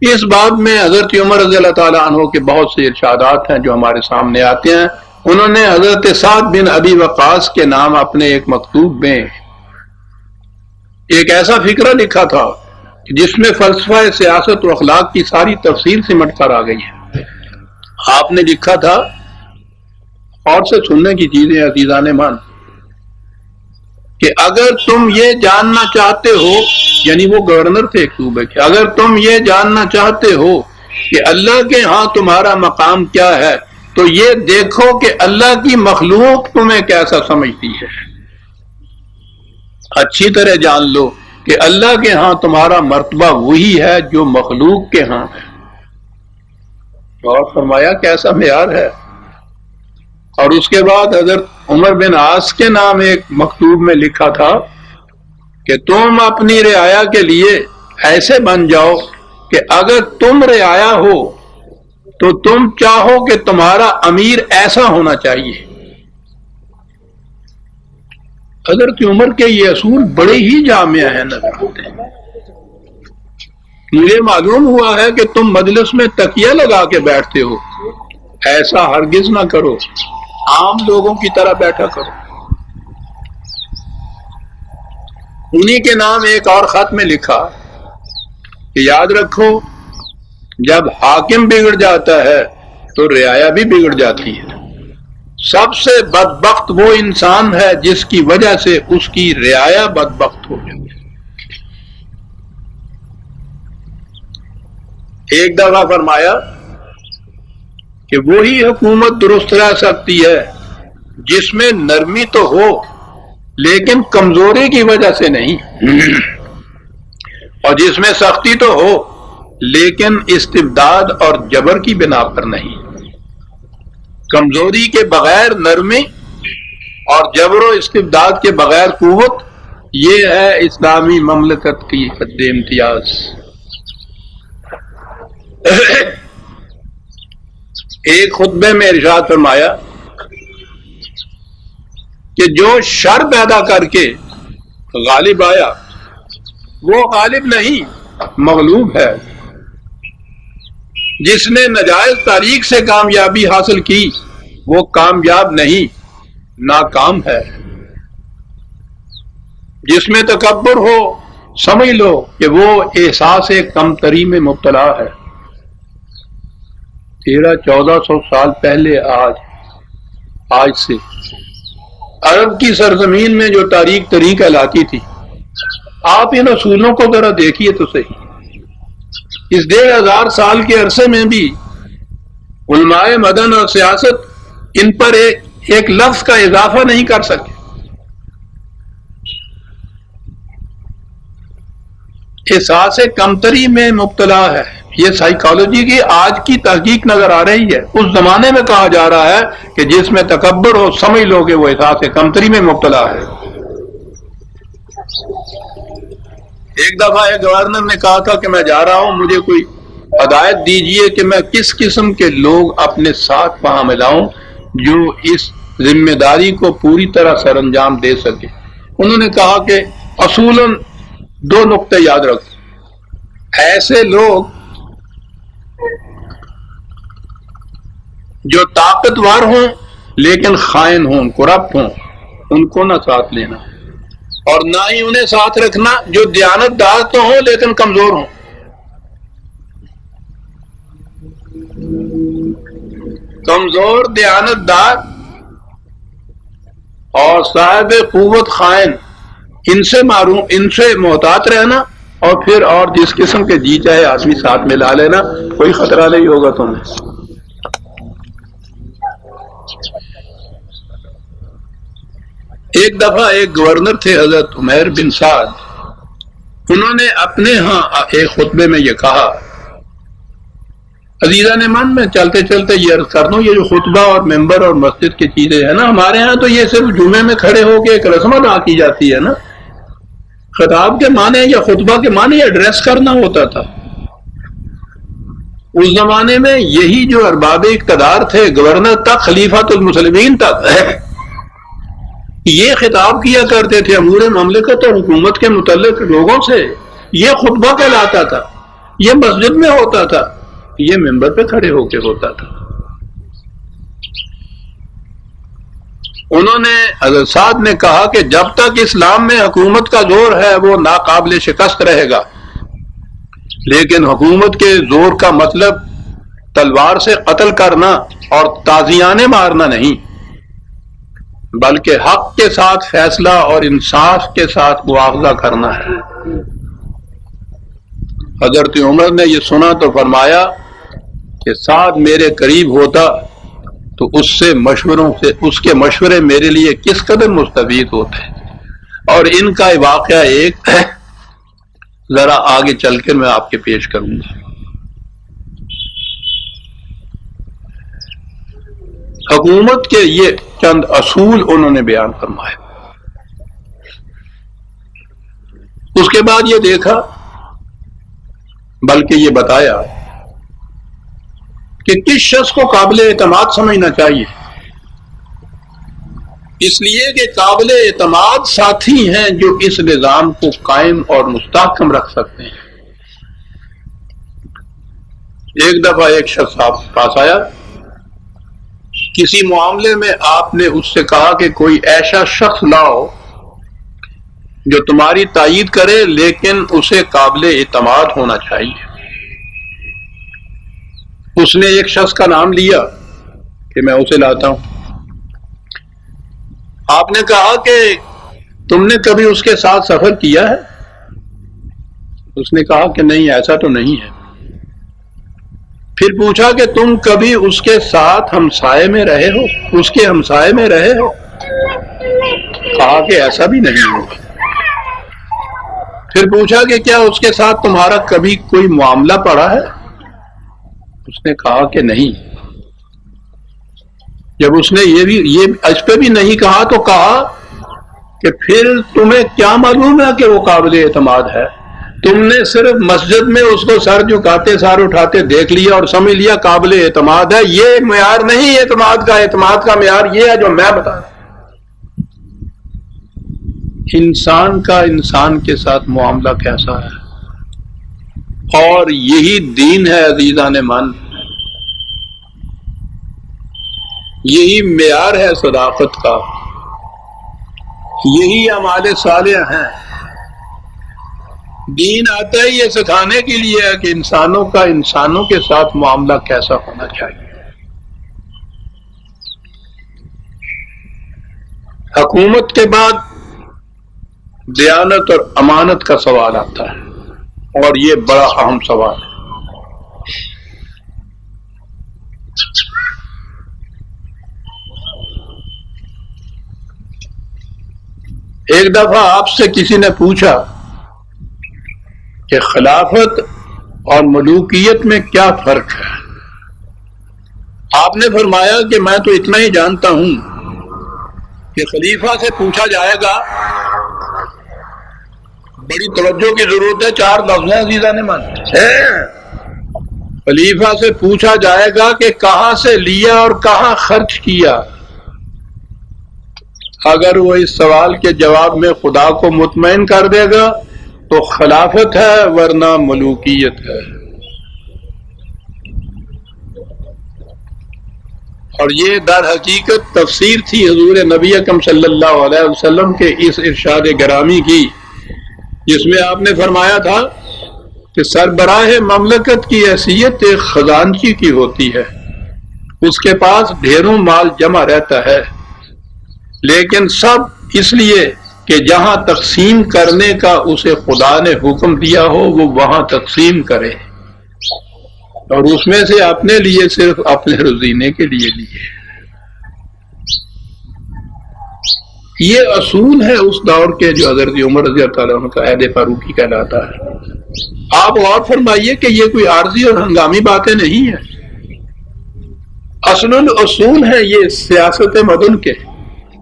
اس باب میں حضرت عمر رضی اللہ تعالیٰ عنہ کے بہت سے ارشادات ہیں جو ہمارے سامنے آتے ہیں۔ انہوں نے حضرت سعد بن ابی وقاص کے نام اپنے ایک مکتوب میں ایک ایسا فقرہ لکھا تھا جس میں فلسفہ سیاست و اخلاق کی ساری تفصیل سمٹ کر آ گئی ہے۔ آپ نے لکھا تھا، اور سے سننے کی چیزیں عزیزان مان، کہ اگر تم یہ جاننا چاہتے ہو، یعنی وہ گورنر تھے ایک صوبے کے، اگر تم یہ جاننا چاہتے ہو کہ اللہ کے ہاں تمہارا مقام کیا ہے، تو یہ دیکھو کہ اللہ کی مخلوق تمہیں کیسا سمجھتی ہے۔ اچھی طرح جان لو کہ اللہ کے ہاں تمہارا مرتبہ وہی ہے جو مخلوق کے ہاں ہے۔ اور فرمایا کیسا معیار ہے۔ اور اس کے بعد حضرت عمر بن عاص کے نام ایک مکتوب میں لکھا تھا کہ تم اپنی رعایا کے لیے ایسے بن جاؤ کہ اگر تم رعایا ہو تو تم چاہو کہ تمہارا امیر ایسا ہونا چاہیے۔ حضرت عمر کے یہ اصول بڑے ہی جامع ہیں نظر آتے ہیں۔ مجھے معلوم ہوا ہے کہ تم مجلس میں تکیہ لگا کے بیٹھتے ہو، ایسا ہرگز نہ کرو، عام لوگوں کی طرح بیٹھا کرو۔ انہی کے نام ایک اور خط میں لکھا کہ یاد رکھو جب حاکم بگڑ جاتا ہے تو رعایا بھی بگڑ جاتی ہے۔ سب سے بدبخت وہ انسان ہے جس کی وجہ سے اس کی رعایا بدبخت ہو جائے۔ ایک دفعہ فرمایا کہ وہی حکومت درست رہ سکتی ہے جس میں نرمی تو ہو لیکن کمزوری کی وجہ سے نہیں، اور جس میں سختی تو ہو لیکن استبداد اور جبر کی بنا پر نہیں۔ کمزوری کے بغیر نرمی اور جبر و استبداد کے بغیر قوت، یہ ہے اسلامی مملکت کی حد امتیاز۔ ایک خطبے میں ارشاد فرمایا کہ جو شر پیدا کر کے غالب آیا وہ غالب نہیں مغلوب ہے، جس نے ناجائز طریق سے کامیابی حاصل کی وہ کامیاب نہیں ناکام ہے۔ جس میں تکبر ہو سمجھ لو کہ وہ احساس کمتری میں مبتلا ہے۔ 1300-1400 سال پہلے آج سے عرب کی سرزمین میں جو تاریخ کہلاتی تھی، آپ ان اصولوں کو ذرا دیکھیے تو صحیح۔ اس 1500 سال کے عرصے میں بھی علماء مدن اور سیاست ان پر ایک لفظ کا اضافہ نہیں کر سکے۔ احساس کمتری میں مبتلا ہے، یہ سائیکالوجی کی آج کی تحقیق نظر آ رہی ہے۔ اس زمانے میں کہا جا رہا ہے کہ جس میں تکبر ہو سمجھ لو کہ وہ احساس کمتری میں مبتلا ہے۔ ایک دفعہ ایک گورنر نے کہا تھا کہ میں جا رہا ہوں، مجھے کوئی ہدایت دیجئے کہ میں کس قسم کے لوگ اپنے ساتھ وہاں ملاؤں جو اس ذمہ داری کو پوری طرح سر انجام دے سکے۔ انہوں نے کہا کہ اصولاً 2 نقطے یاد رکھو، ایسے لوگ جو طاقتور ہوں لیکن خائن ہوں، کرپٹ ہوں، ان کو نہ ساتھ لینا، اور نہ ہی انہیں ساتھ رکھنا جو دیانت دار تو ہوں لیکن کمزور ہوں۔ کمزور دیانت دار اور صاحب قوت خائن، ان سے معروم، ان سے محتاط رہنا، اور پھر اور جس قسم کے جی چاہے آدمی ساتھ ملا لینا، کوئی خطرہ نہیں ہوگا تمہیں۔ ایک دفعہ ایک گورنر تھے حضرت عمیر بن سعد، انہوں نے اپنے ہاں ایک خطبے میں یہ کہا، عزیزان من، میں چلتے چلتے یہ عرض کر دوں، یہ جو خطبہ اور ممبر اور مسجد کی چیزیں ہیں نا، ہمارے ہاں تو یہ صرف جمعے میں کھڑے ہو کے ایک رسم ادا کی جاتی ہے نا۔ خطاب کے معنی یا خطبہ کے معنی ایڈریس کرنا ہوتا تھا۔ اس زمانے میں یہی جو ارباب اقتدار تھے، گورنر تک، خلیفۃ المسلمین تک، یہ خطاب کیا کرتے تھے امور مملکت اور حکومت کے متعلق لوگوں سے۔ یہ خطبہ کہلاتا تھا، یہ مسجد میں ہوتا تھا، یہ ممبر پہ کھڑے ہو کے ہوتا تھا۔ انہوں نے، حضرت سعد نے کہا کہ جب تک اسلام میں حکومت کا زور ہے وہ ناقابل شکست رہے گا، لیکن حکومت کے زور کا مطلب تلوار سے قتل کرنا اور تازیانے مارنا نہیں، بلکہ حق کے ساتھ فیصلہ اور انصاف کے ساتھ مواخذہ کرنا ہے۔ حضرت عمر نے یہ سنا تو فرمایا کہ سعد میرے قریب ہوتا تو اس کے مشورے میرے لیے کس قدر مستفید ہوتے، اور ان کا واقعہ ایک ذرا آگے چل کر میں آپ کے پیش کروں گا۔ حکومت کے یہ چند اصول انہوں نے بیان فرمائے۔ اس کے بعد یہ دیکھا، بلکہ یہ بتایا کہ کس شخص کو قابل اعتماد سمجھنا چاہیے، اس لیے کہ قابل اعتماد ساتھی ہیں جو اس نظام کو قائم اور مستحکم رکھ سکتے ہیں۔ ایک دفعہ ایک شخص آپ کے پاس آیا، کسی معاملے میں آپ نے اس سے کہا کہ کوئی ایسا شخص لاؤ جو تمہاری تائید کرے لیکن اسے قابل اعتماد ہونا چاہیے۔ اس نے ایک شخص کا نام لیا کہ میں اسے لاتا ہوں۔ آپ نے کہا کہ تم نے کبھی اس کے ساتھ سفر کیا ہے؟ اس نے کہا کہ نہیں، ایسا تو نہیں ہے۔ پھر پوچھا کہ تم کبھی اس کے ساتھ ہمسائے میں رہے ہو، اس کے ہمسائے میں رہے ہو؟ کہا کہ ایسا بھی نہیں ہوگا۔ پھر پوچھا کہ کیا اس کے ساتھ تمہارا کبھی کوئی معاملہ پڑا ہے؟ اس نے کہا کہ نہیں۔ جب اس نے یہ اس پہ بھی نہیں کہا تو کہا کہ پھر تمہیں کیا معلوم ہے کہ وہ قابل اعتماد ہے؟ تم نے صرف مسجد میں اس کو سر جھکاتے سر اٹھاتے دیکھ لیا اور سمجھ لیا قابل اعتماد ہے۔ یہ معیار نہیں اعتماد کا معیار یہ ہے جو میں بتا رہا ہوں۔ انسان کا انسان کے ساتھ معاملہ کیسا ہے، اور یہی دین ہے عزیزان من، یہی معیار ہے صداقت کا، یہی اعمال صالح ہیں۔ دین آتا ہے یہ سکھانے کے لیے ہے کہ انسانوں کا انسانوں کے ساتھ معاملہ کیسا ہونا چاہیے۔ حکومت کے بعد دیانت اور امانت کا سوال آتا ہے، اور یہ بڑا اہم سوال ہے۔ ایک دفعہ آپ سے کسی نے پوچھا کہ خلافت اور ملوکیت میں کیا فرق ہے؟ آپ نے فرمایا کہ میں تو اتنا ہی جانتا ہوں کہ خلیفہ سے پوچھا جائے گا، بڑی توجہ کی ضرورت ہے، 4 لفظ ہیں عزیزان من، خلیفہ سے پوچھا جائے گا کہ کہاں سے لیا اور کہاں خرچ کیا۔ اگر وہ اس سوال کے جواب میں خدا کو مطمئن کر دے گا تو خلافت ہے، ورنہ ملوکیت ہے۔ اور یہ در حقیقت تفسیر تھی حضور نبی اکرم صلی اللہ علیہ وسلم کے اس ارشاد گرامی کی، جس میں آپ نے فرمایا تھا کہ سربراہ مملکت کی حیثیت ایک خزانچی کی ہوتی ہے، اس کے پاس ڈھیروں مال جمع رہتا ہے، لیکن سب اس لیے کہ جہاں تقسیم کرنے کا اسے خدا نے حکم دیا ہو وہ وہاں تقسیم کرے، اور اس میں سے اپنے لیے صرف اپنے روزینے کے لیے لیے۔ یہ اصول ہے اس دور کے جو حضرت عمر رضی اللہ تعالیٰ عنہ کا عہد فاروقی کہلاتا ہے۔ آپ غور فرمائیے کہ یہ کوئی عارضی اور ہنگامی باتیں نہیں ہیں، اصل الاصول ہے یہ سیاست مدن کے،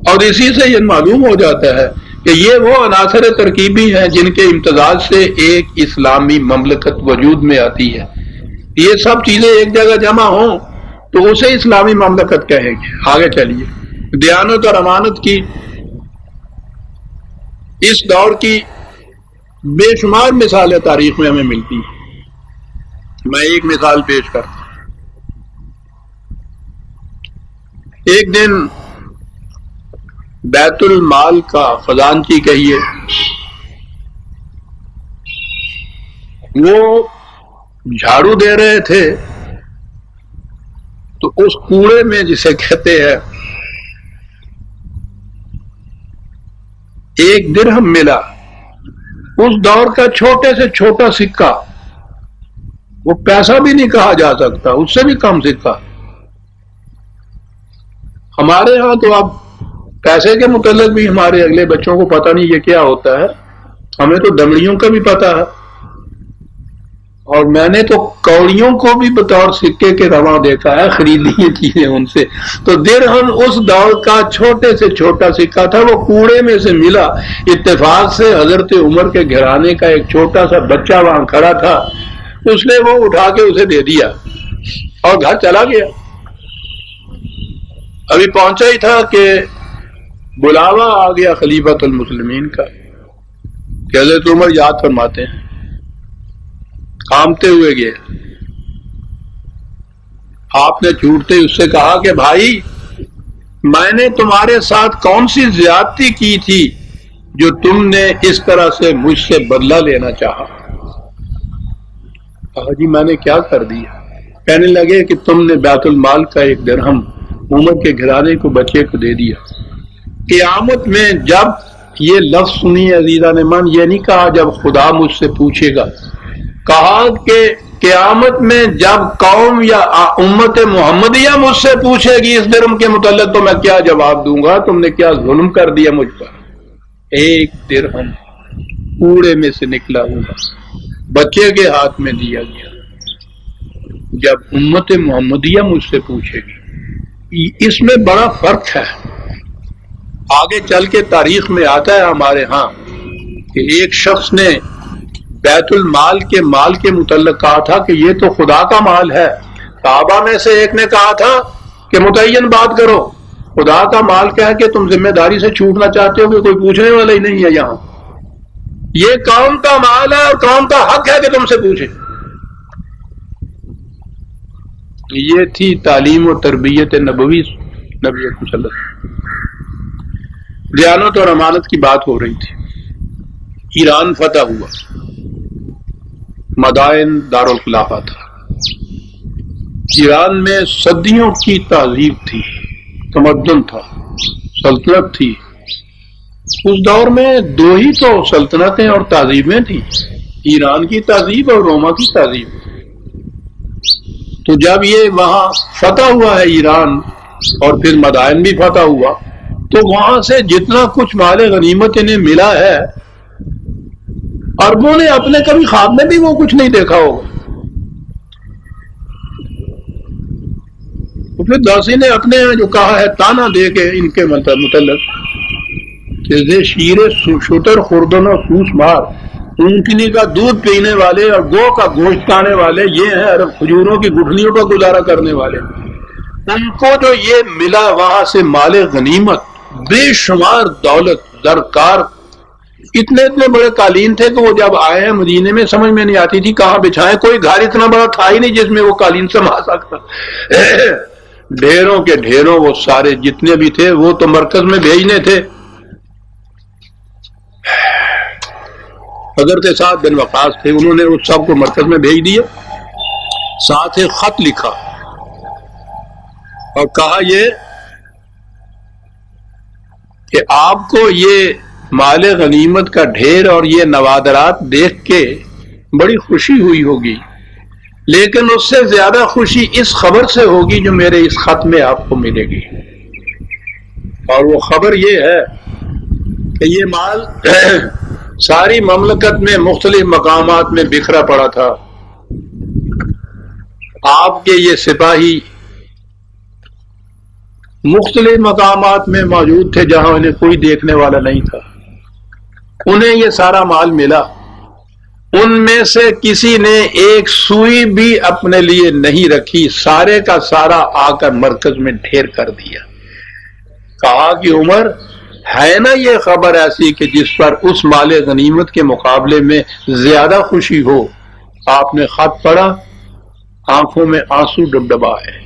اور اسی سے یہ معلوم ہو جاتا ہے کہ یہ وہ عناصر ترکیبی ہیں جن کے امتزاج سے ایک اسلامی مملکت وجود میں آتی ہے۔ یہ سب چیزیں ایک جگہ جمع ہوں تو اسے اسلامی مملکت کہیں گے۔ آگے چلیے، دیانت اور امانت کی اس دور کی بے شمار مثالیں تاریخ میں ہمیں ملتی ہیں۔ میں ایک مثال پیش کرتا ہوں۔ ایک دن بیت المال کا خزانچی کہیے، وہ جھاڑو دے رہے تھے تو اس کوڑے میں جسے کہتے ہیں ایک درہم ملا، اس دور کا چھوٹے سے چھوٹا سکہ، وہ پیسہ بھی نہیں کہا جا سکتا، اس سے بھی کم سکہ۔ ہمارے ہاں تو اب پیسے کے متعلق بھی ہمارے اگلے بچوں کو پتہ نہیں یہ کیا ہوتا ہے، ہمیں تو دمڑیوں کا بھی پتہ ہے، اور میں نے تو کوڑیوں کو بھی بطور سکے کے رواں دیکھا ہے، خریدی یہ چیزیں ان سے۔ تو درہم اس دور کا چھوٹے سے چھوٹا سکہ تھا، وہ کوڑے میں سے ملا، اتفاق سے حضرت عمر کے گھرانے کا ایک چھوٹا سا بچہ وہاں کھڑا تھا، اس نے وہ اٹھا کے اسے دے دیا اور گھر چلا گیا۔ ابھی پہنچا ہی تھا کہ بلاوا آ گیا خلیفۃ المسلمین کا کہ حضرت عمر یاد فرماتے ہیں، کامتے ہوئے گئے۔ آپ نے چھوٹتے اس سے کہا کہ بھائی، میں نے تمہارے ساتھ کون سی زیادتی کی تھی جو تم نے اس طرح سے مجھ سے بدلہ لینا چاہا؟ کہا جی میں نے کیا کر دیا؟ کہنے لگے کہ تم نے بیت المال کا ایک درہم عمر کے گھرانے کو بچے کو دے دیا۔ قیامت میں جب یہ لفظ سنی عزیزان من، یہ نہیں کہا جب خدا مجھ سے پوچھے گا، کہا کہ قیامت میں جب قوم یا امت محمدیہ مجھ سے پوچھے گی اس درہم کے متعلق تو میں کیا جواب دوں گا؟ تم نے کیا ظلم کر دیا مجھ پر؟ ایک درہم کوڑے میں سے نکلا ہوا بچے کے ہاتھ میں دیا گیا، جب امت محمدیہ مجھ سے پوچھے گی۔ اس میں بڑا فرق ہے، آگے چل کے تاریخ میں آتا ہے ہمارے ہاں کہ ایک شخص نے بیت المال کے مال کے متعلق کہا تھا کہ یہ تو خدا کا مال ہے۔ صحابہ میں سے ایک نے کہا تھا کہ متعین بات کرو، خدا کا مال کیا ہے کہ تم ذمہ داری سے چھوٹنا چاہتے ہو کہ کوئی پوچھنے والا ہی نہیں ہے یہاں، یہ قوم کا مال ہے اور قوم کا حق ہے کہ تم سے پوچھے۔ یہ تھی تعلیم و تربیت نبوی نبی صلی اللہ علیہ وسلم۔ دیانت اور امانت کی بات ہو رہی تھی۔ ایران فتح ہوا، مدائن دارالخلافہ تھا۔ ایران میں صدیوں کی تہذیب تھی، تمدن تھا، سلطنت تھی۔ اس دور میں دو ہی تو سلطنتیں اور تہذیبیں تھیں، ایران کی تہذیب اور روما کی تہذیب۔ تو جب یہ وہاں فتح ہوا ہے ایران اور پھر مدائن بھی فتح ہوا، تو وہاں سے جتنا کچھ مال غنیمت انہیں ملا ہے، عربوں نے اپنے کبھی خواب میں بھی وہ کچھ نہیں دیکھا ہوگا۔ تو پھر داسی نے اپنے جو کہا ہے تانا دے کے ان کے متعلق کہ شیر شتر خوردن و سوس مار، اونٹنی کا دودھ پینے والے اور گو کا گوشت کھانے والے یہ ہیں عرب، کھجوروں کی گٹھلیوں کا گزارا کرنے والے۔ ان کو جو یہ ملا وہاں سے مال غنیمت، بے شمار دولت، درکار، اتنے بڑے قالین تھے کہ وہ جب آئے ہیں مدینے میں سمجھ میں نہیں آتی تھی کہاں بچھائیں، کوئی گھر اتنا بڑا تھا ہی نہیں جس میں وہ قالین سما سکتا۔ ڈھیروں کے ڈھیروں وہ سارے جتنے بھی تھے وہ تو مرکز میں بھیجنے تھے. حضرت سعد بن وقاص تھے، انہوں نے اس سب کو مرکز میں بھیج دیا. ساتھ ایک خط لکھا اور کہا یہ کہ آپ کو یہ مال غنیمت کا ڈھیر اور یہ نوادرات دیکھ کے بڑی خوشی ہوئی ہوگی، لیکن اس سے زیادہ خوشی اس خبر سے ہوگی جو میرے اس خط میں آپ کو ملے گی. اور وہ خبر یہ ہے کہ یہ مال ساری مملکت میں مختلف مقامات میں بکھرا پڑا تھا. آپ کے یہ سپاہی مختلف مقامات میں موجود تھے جہاں انہیں کوئی دیکھنے والا نہیں تھا. انہیں یہ سارا مال ملا، ان میں سے کسی نے ایک سوئی بھی اپنے لیے نہیں رکھی، سارے کا سارا آ کر مرکز میں ڈھیر کر دیا. کہا کہ عمر ہے نا یہ خبر ایسی کہ جس پر اس مال غنیمت کے مقابلے میں زیادہ خوشی ہو؟ آپ نے خط پڑھا، آنکھوں میں آنسو ڈبڈبائے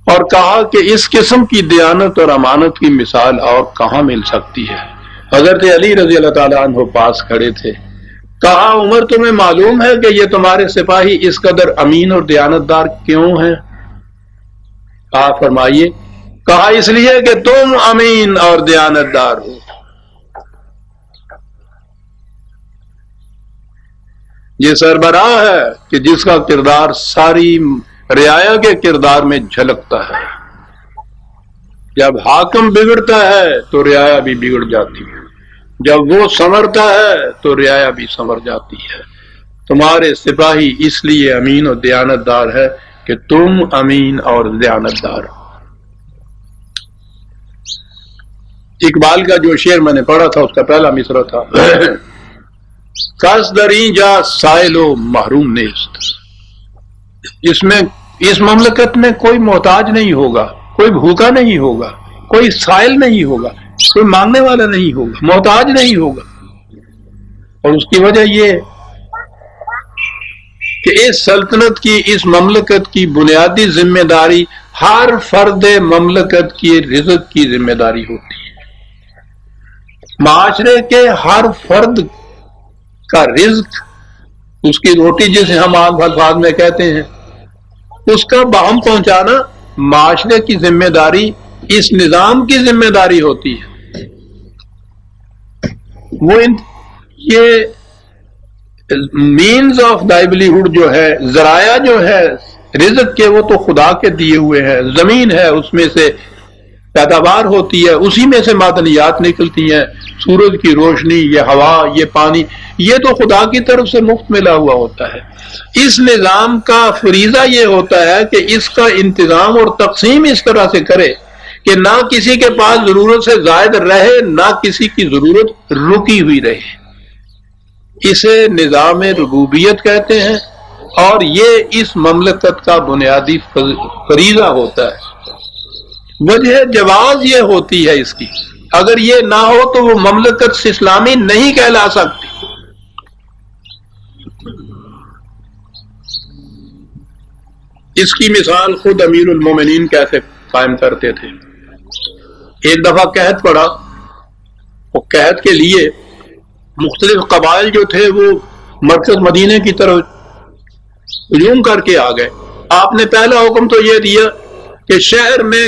اور کہا کہ اس قسم کی دیانت اور امانت کی مثال اور کہاں مل سکتی ہے. حضرت علی رضی اللہ تعالیٰ عنہ پاس کھڑے تھے. کہا عمر تمہیں معلوم ہے کہ یہ تمہارے سپاہی اس قدر امین اور دیانتدار کیوں ہیں؟ آپ فرمائیے. کہا اس لیے کہ تم امین اور دیانتدار ہو. یہ سربراہ ہے کہ جس کا کردار ساری رعایا کے کردار میں جھلکتا ہے. جب حاکم بگڑتا ہے تو رعایا بھی بگڑ جاتی ہے، جب وہ سنورتا ہے تو رعایا بھی سنور جاتی ہے. تمہارے سپاہی اس لیے امین اور دیانتدار ہے کہ تم امین اور دیانتدار ہو. اقبال کا جو شعر میں نے پڑھا تھا اس کا پہلا مصرع تھا، کس دریں جا سائل و محروم نیست. اس میں اس مملکت میں کوئی محتاج نہیں ہوگا، کوئی بھوکا نہیں ہوگا، کوئی سائل نہیں ہوگا، کوئی مانگنے والا نہیں ہوگا، محتاج نہیں ہوگا. اور اس کی وجہ یہ کہ اس سلطنت کی، اس مملکت کی بنیادی ذمہ داری ہر فرد مملکت کی رزق کی ذمہ داری ہوتی ہے. معاشرے کے ہر فرد کا رزق، اس کی روٹی جسے ہم عام الفاظ میں کہتے ہیں، اس کا باہم پہنچانا معاشرے کی ذمہ داری، اس نظام کی ذمہ داری ہوتی ہے. وہ یہ مینز آف لائیولیہڈ جو ہے، ذرائع جو ہے رزق کے، وہ تو خدا کے دیے ہوئے ہیں. زمین ہے، اس میں سے پیداوار ہوتی ہے، اسی میں سے معدنیات نکلتی ہیں. سورج کی روشنی، یہ ہوا، یہ پانی، یہ تو خدا کی طرف سے مفت ملا ہوا ہوتا ہے. اس نظام کا فریضہ یہ ہوتا ہے کہ اس کا انتظام اور تقسیم اس طرح سے کرے کہ نہ کسی کے پاس ضرورت سے زائد رہے، نہ کسی کی ضرورت رکی ہوئی رہے. اسے نظام ربوبیت کہتے ہیں اور یہ اس مملکت کا بنیادی فریضہ ہوتا ہے. وجہ جواز یہ ہوتی ہے اس کی، اگر یہ نہ ہو تو وہ مملکت اسلامی نہیں کہلا سکتی. اس کی مثال خود امیر المومنین کیسے قائم کرتے تھے. ایک دفعہ قحط پڑا، وہ قحط کے لیے مختلف قبائل جو تھے وہ مرکز مدینے کی طرف ہجوم کر کے آ گئے. آپ نے پہلا حکم تو یہ دیا کہ شہر میں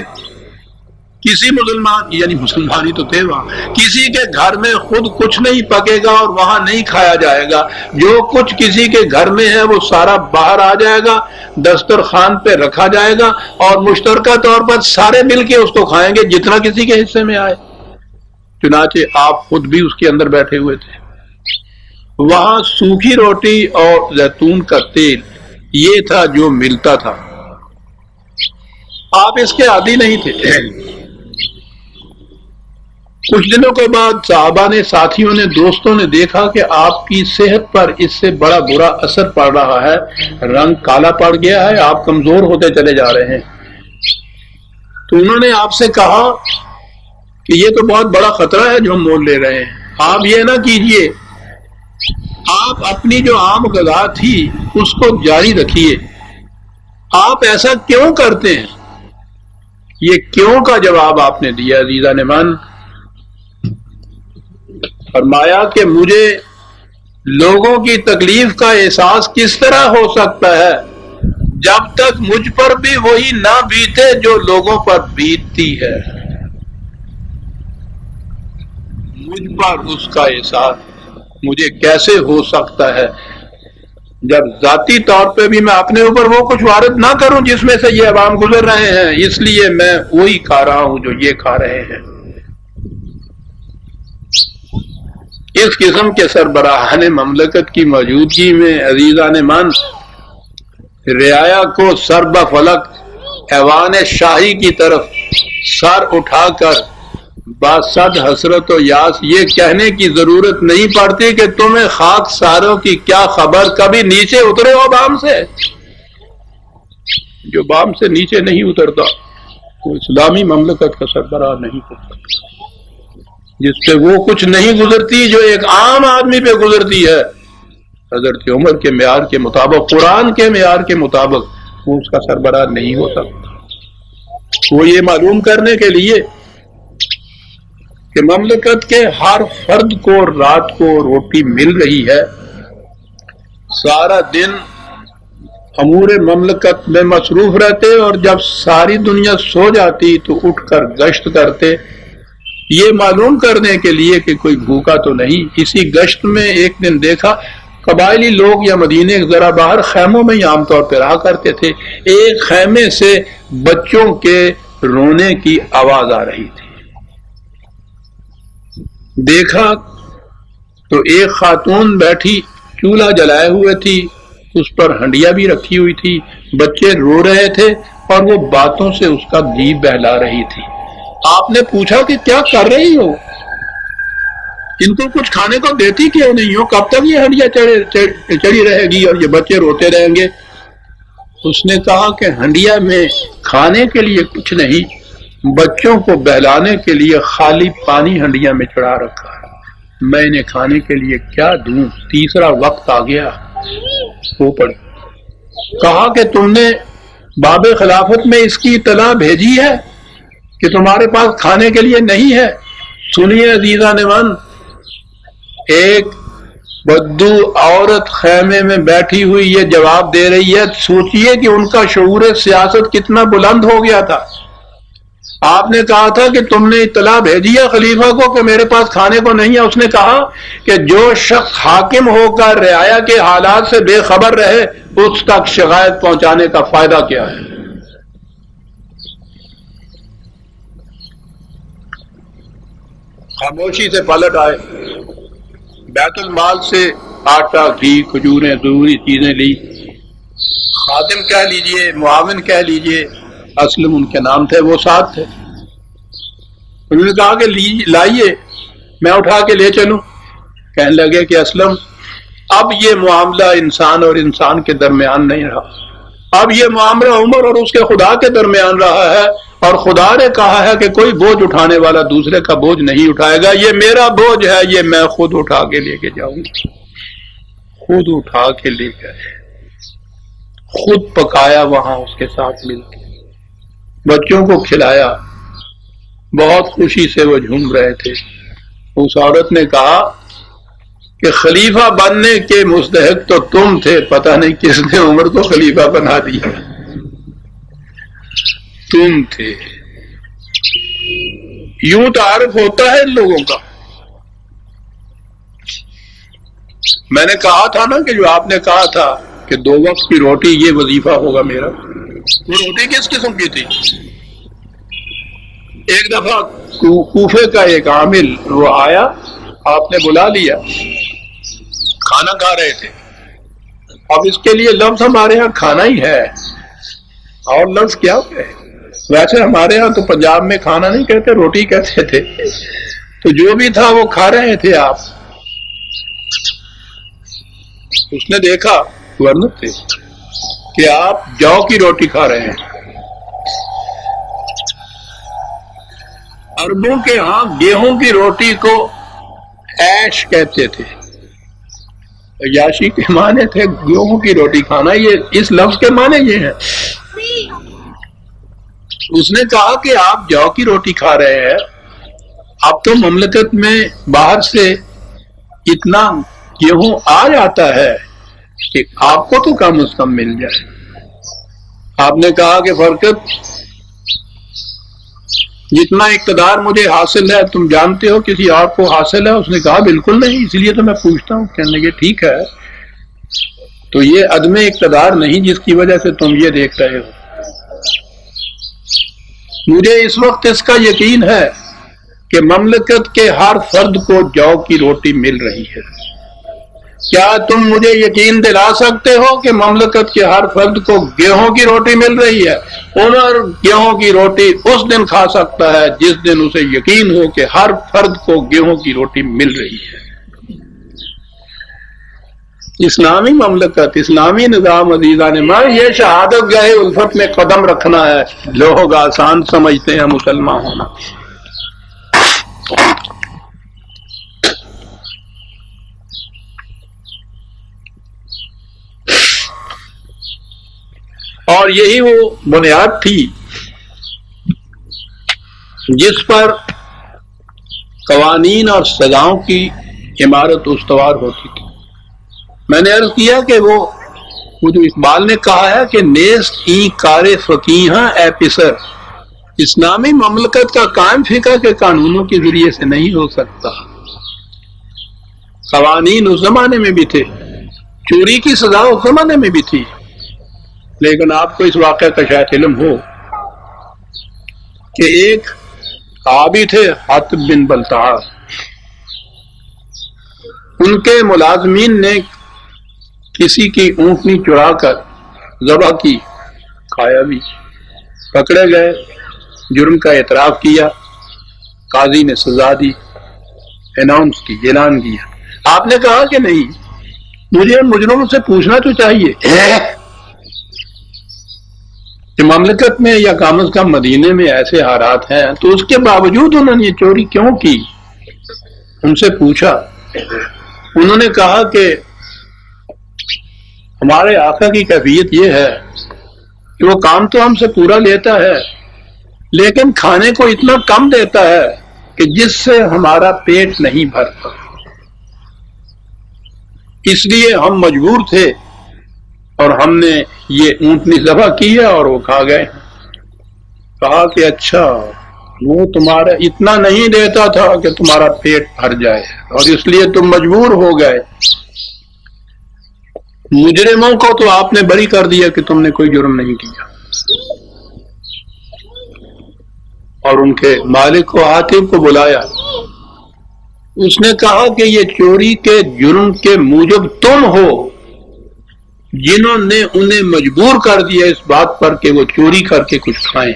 کسی مسلمان، یعنی مسلمان ہی تو تھے وہاں، کسی کے گھر میں خود کچھ نہیں پکے گا اور وہاں نہیں کھایا جائے گا. جو کچھ کسی کے گھر میں ہے وہ سارا باہر آ جائے گا، دسترخوان پہ رکھا جائے گا اور مشترکہ طور پر سارے مل کے اس کو کھائیں گے جتنا کسی کے حصے میں آئے. چنانچہ آپ خود بھی اس کے اندر بیٹھے ہوئے تھے. وہاں سوکھی روٹی اور زیتون کا تیل یہ تھا جو ملتا تھا. آپ اس کے عادی نہیں تھے. کچھ دنوں کے بعد صحابہ نے، ساتھیوں نے، دوستوں نے دیکھا کہ آپ کی صحت پر اس سے بڑا برا اثر پڑ رہا ہے، رنگ کالا پڑ گیا ہے، آپ کمزور ہوتے چلے جا رہے ہیں. تو انہوں نے آپ سے کہا کہ یہ تو بہت بڑا خطرہ ہے جو ہم مول لے رہے ہیں. آپ یہ نہ کیجئے، آپ اپنی جو عام غذا تھی اس کو جاری رکھیے، آپ ایسا کیوں کرتے ہیں؟ یہ کیوں کا جواب آپ نے دیا عزیزان من. فرمایا کہ مجھے لوگوں کی تکلیف کا احساس کس طرح ہو سکتا ہے جب تک مجھ پر بھی وہی نہ بیتے جو لوگوں پر بیتتی ہے. مجھ پر اس کا احساس مجھے کیسے ہو سکتا ہے جب ذاتی طور پہ بھی میں اپنے اوپر وہ کچھ وارد نہ کروں جس میں سے یہ عوام گزر رہے ہیں. اس لیے میں وہی کھا رہا ہوں جو یہ کھا رہے ہیں. اس قسم کے سربراہان مملکت کی موجودگی میں عزیزان من رعایا کو سر بفلک ایوان شاہی کی طرف سر اٹھا کر باسد حسرت و یاس یہ کہنے کی ضرورت نہیں پڑتی کہ تمہیں خاک ساروں کی کیا خبر، کبھی نیچے اترے ہو بام سے؟ جو بام سے نیچے نہیں اترتا وہ اسلامی مملکت کا سربراہ نہیں ہوتا، جس پہ وہ کچھ نہیں گزرتی جو ایک عام آدمی پہ گزرتی ہے. حضرت عمر کے معیار کے مطابق، قرآن کے معیار کے مطابق وہ اس کا سربراہ نہیں ہوتا. وہ یہ معلوم کرنے کے لیے کہ مملکت کے ہر فرد کو رات کو روٹی مل رہی ہے، سارا دن امور مملکت میں مصروف رہتے اور جب ساری دنیا سو جاتی تو اٹھ کر گشت کرتے، یہ معلوم کرنے کے لیے کہ کوئی بھوکا تو نہیں. اسی گشت میں ایک دن دیکھا قبائلی لوگ یا مدینے ذرا باہر خیموں میں ہی عام طور پہ رہا کرتے تھے. ایک خیمے سے بچوں کے رونے کی آواز آ رہی تھی. دیکھا تو ایک خاتون بیٹھی چولہا جلائے ہوئے تھی، اس پر ہنڈیا بھی رکھی ہوئی تھی، بچے رو رہے تھے اور وہ باتوں سے اس کا جی بہلا رہی تھی. آپ نے پوچھا کہ کیا کر رہی ہو، ان کو کچھ کھانے کو دیتی کیوں نہیں ہو، کب تک یہ ہنڈیا چڑھی رہے گی اور یہ بچے روتے رہیں گے؟ اس نے کہا کہ ہنڈیا میں کھانے کے لیے کچھ نہیں، بچوں کو بہلانے کے لیے خالی پانی ہنڈیا میں چڑھا رکھا ہے، میں انہیں کھانے کے لیے کیا دوں؟ تیسرا وقت آ گیا وہ پڑے. کہا کہ تم نے باب خلافت میں اس کی اطلاع بھیجی ہے کہ تمہارے پاس کھانے کے لیے نہیں ہے؟ سنیے عزیزان من، ایک بدو عورت خیمے میں بیٹھی ہوئی یہ جواب دے رہی ہے. سوچئے کہ ان کا شعور سیاست کتنا بلند ہو گیا تھا. آپ نے کہا تھا کہ تم نے اطلاع بھیجی ہے خلیفہ کو کہ میرے پاس کھانے کو نہیں ہے. اس نے کہا کہ جو شخص حاکم ہو کر رعایا کے حالات سے بے خبر رہے اس تک شکایت پہنچانے کا فائدہ کیا ہے؟ خاموشی سے پلٹ آئے، بیت المال سے آٹا، گھی، کھجوریں، ضروری چیزیں لی. خادم کہہ لیجئے، معاون کہہ لیجئے، اسلم ان کے نام تھے، وہ ساتھ تھے. انہوں نے کہا کہ لائیے میں اٹھا کے لے چلوں. کہنے لگے کہ اسلم اب یہ معاملہ انسان اور انسان کے درمیان نہیں رہا، اب یہ معاملہ عمر اور اس کے خدا کے درمیان رہا ہے، اور خدا نے کہا ہے کہ کوئی بوجھ اٹھانے والا دوسرے کا بوجھ نہیں اٹھائے گا. یہ میرا بوجھ ہے، یہ میں خود اٹھا کے لے کے جاؤں گا. خود اٹھا کے لے گئے، خود پکایا وہاں اس کے ساتھ مل کے، بچوں کو کھلایا. بہت خوشی سے وہ جھوم رہے تھے. اس عورت نے کہا کہ خلیفہ بننے کے مستحق تو تم تھے، پتہ نہیں کس نے عمر کو خلیفہ بنا دیا. تم تھے. یوں تعارف ہوتا ہے ان لوگوں کا. میں نے کہا تھا نا کہ جو آپ نے کہا تھا کہ 2 وقت کی روٹی یہ وظیفہ ہوگا میرا، وہ روٹی کس قسم کی تھی؟ ایک دفعہ کوفے کا ایک عامل وہ آیا، آپ نے بلا لیا، کھانا کھا رہے تھے. اب اس کے لیے لفظ ہمارے ہاں کھانا ہی ہے، اور لفظ کیا ہے؟ ویسے ہمارے ہاں تو پنجاب میں کھانا نہیں کہتے، روٹی کہتے تھے. تو جو بھی تھا وہ کھا رہے تھے. آپ اس نے دیکھا گورنر تھے کہ آپ جو کی روٹی کھا رہے ہیں. عربوں کے ہاں گیہوں کی روٹی کو عیش کہتے تھے. عیاشی کے معنی تھے گیہوں کی روٹی کھانا. یہ اس لفظ کے معنی یہ ہے. اس نے کہا کہ آپ جو کی روٹی کھا رہے ہیں، اب تو مملکت میں باہر سے اتنا گیہوں آ جاتا ہے کہ آپ کو تو کم از کم مل جائے۔ آپ نے کہا کہ فرقت، جتنا اقتدار مجھے حاصل ہے تم جانتے ہو کسی اور کو حاصل ہے؟ اس نے کہا بالکل نہیں، اس لیے تو میں پوچھتا ہوں۔ کہنے لگے ٹھیک ہے، تو یہ عدم اقتدار نہیں جس کی وجہ سے تم یہ دیکھ رہے ہو۔ مجھے اس وقت اس کا یقین ہے کہ مملکت کے ہر فرد کو جو کی روٹی مل رہی ہے۔ کیا تم مجھے یقین دلا سکتے ہو کہ مملکت کے ہر فرد کو گیہوں کی روٹی مل رہی ہے؟ عمر گیہوں کی روٹی اس دن کھا سکتا ہے جس دن اسے یقین ہو کہ ہر فرد کو گیہوں کی روٹی مل رہی ہے۔ اسلامی مملکت، اسلامی نظام عزیزان میں، یہ شہادت گاہ الفت میں قدم رکھنا ہے۔ لوگ آسان سمجھتے ہیں مسلمان ہونا۔ اور یہی وہ بنیاد تھی جس پر قوانین اور سزاؤں کی عمارت استوار ہوتی تھی۔ میں نے عرض کیا کہ وہ جو اقبال نے کہا ہے کہ نیست ای کار فقیہاں اے پسر، اسلامی مملکت کا قائم فقہ کے قانونوں کے ذریعے سے نہیں ہو سکتا۔ قوانین اس زمانے میں بھی تھے، چوری کی سزا اس زمانے میں بھی تھی، لیکن آپ کو اس واقعہ کا شاید علم ہو کہ ایک صحابی تھے حاتب بن بلتعہ، ان کے ملازمین نے کسی کی اونٹنی چرا کر ذبح کی، کھایا بھی، پکڑے گئے، جرم کا اعتراف کیا، قاضی نے سزا دی، اناؤنس کی، اعلان کیا۔ آپ نے کہا کہ نہیں، مجھے مجرموں سے پوچھنا تو چاہیے کہ مملکت میں یا کم از کم مدینے میں ایسے حالات ہیں، تو اس کے باوجود انہوں نے یہ چوری کیوں کی؟ ان سے پوچھا، انہوں نے کہا کہ ہمارے آقا کی کیفیت یہ ہے کہ وہ کام تو ہم سے پورا لیتا ہے لیکن کھانے کو اتنا کم دیتا ہے کہ جس سے ہمارا پیٹ نہیں بھرتا، اس لیے ہم مجبور تھے اور ہم نے یہ اونٹنی ذبح کی ہے اور وہ کھا گئے۔ کہا کہ اچھا، وہ تمہارا اتنا نہیں دیتا تھا کہ تمہارا پیٹ بھر جائے اور اس لیے تم مجبور ہو گئے۔ مجرموں کو تو آپ نے بری کر دیا کہ تم نے کوئی جرم نہیں کیا۔ اور ان کے مالک کو، حاتب کو بلایا، اس نے کہا کہ یہ چوری کے جرم کے موجب تم ہو جنہوں نے انہیں مجبور کر دیا اس بات پر کہ وہ چوری کر کے کچھ کھائیں۔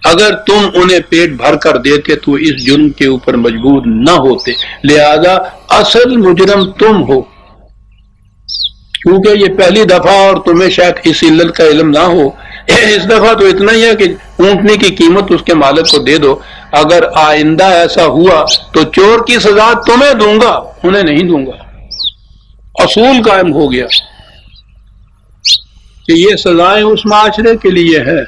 اگر تم انہیں پیٹ بھر کر دیتے تو اس جرم کے اوپر مجبور نہ ہوتے، لہذا اصل مجرم تم ہو۔ کیونکہ یہ پہلی دفعہ اور تمہیں شاید اس علت کا علم نہ ہو، اس دفعہ تو اتنا ہی ہے کہ اونٹنے کی قیمت اس کے مالک کو دے دو، اگر آئندہ ایسا ہوا تو چور کی سزا تمہیں دوں گا، انہیں نہیں دوں گا۔ اصول قائم ہو گیا کہ یہ سزائیں اس معاشرے کے لیے ہے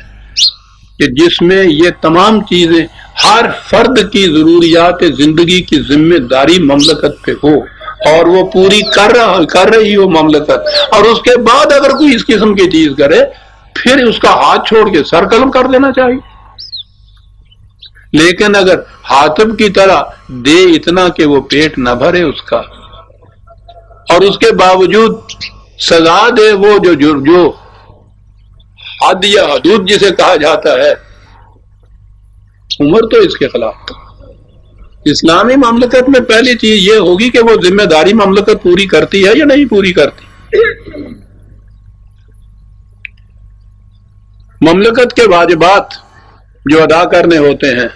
کہ جس میں یہ تمام چیزیں، ہر فرد کی ضروریات زندگی کی ذمہ داری مملکت پہ ہو اور وہ پوری کر رہی ہو مملکت، اور اس کے بعد اگر کوئی اس قسم کی چیز کرے پھر اس کا ہاتھ چھوڑ کے سر قلم کر دینا چاہیے۔ لیکن اگر حاتب کی طرح دے اتنا کہ وہ پیٹ نہ بھرے اس کا، اور اس کے باوجود سزا دے وہ جو حد یا حدود جسے کہا جاتا ہے، عمر تو اس کے خلاف تھا۔ اسلامی مملکت میں پہلی چیز یہ ہوگی کہ وہ ذمہ داری مملکت پوری کرتی ہے یا نہیں پوری کرتی۔ مملکت کے واجبات جو ادا کرنے ہوتے ہیں،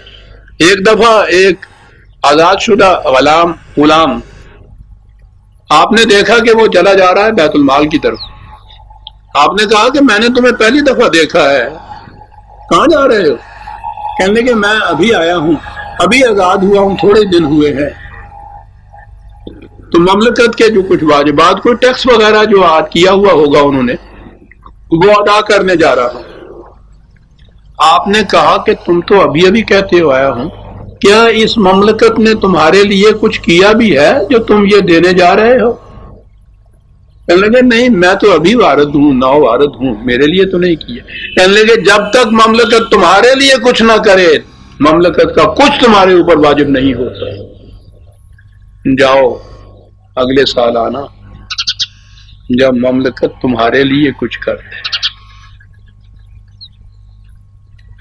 ایک دفعہ ایک آزاد شدہ غلام آپ نے دیکھا کہ وہ چلا جا رہا ہے بیت المال کی طرف۔ آپ نے کہا کہ میں نے تمہیں پہلی دفعہ دیکھا ہے، کہاں جا رہے ہو؟ کہنے کہ میں ابھی آیا ہوں، ابھی آزاد ہوا ہوں، تھوڑے دن ہوئے ہیں۔ تو مملکت کے جو کچھ واجبات، کوئی ٹیکس وغیرہ جو عائد کیا ہوا ہوگا انہوں نے، وہ ادا کرنے جا رہا ہوں۔ آپ نے کہا کہ تم تو ابھی ابھی کہتے ہو آیا ہوں، کیا اس مملکت نے تمہارے لیے کچھ کیا بھی ہے جو تم یہ دینے جا رہے ہو؟ کہنے لگے نہیں، میں تو ابھی وارد ہوں، نو وارد ہوں، میرے لیے تو نہیں کیا۔ کہنے لگے جب تک مملکت تمہارے لیے کچھ نہ کرے، مملکت کا کچھ تمہارے اوپر واجب نہیں ہوتا۔ جاؤ اگلے سال آنا جب مملکت تمہارے لیے کچھ کر دے۔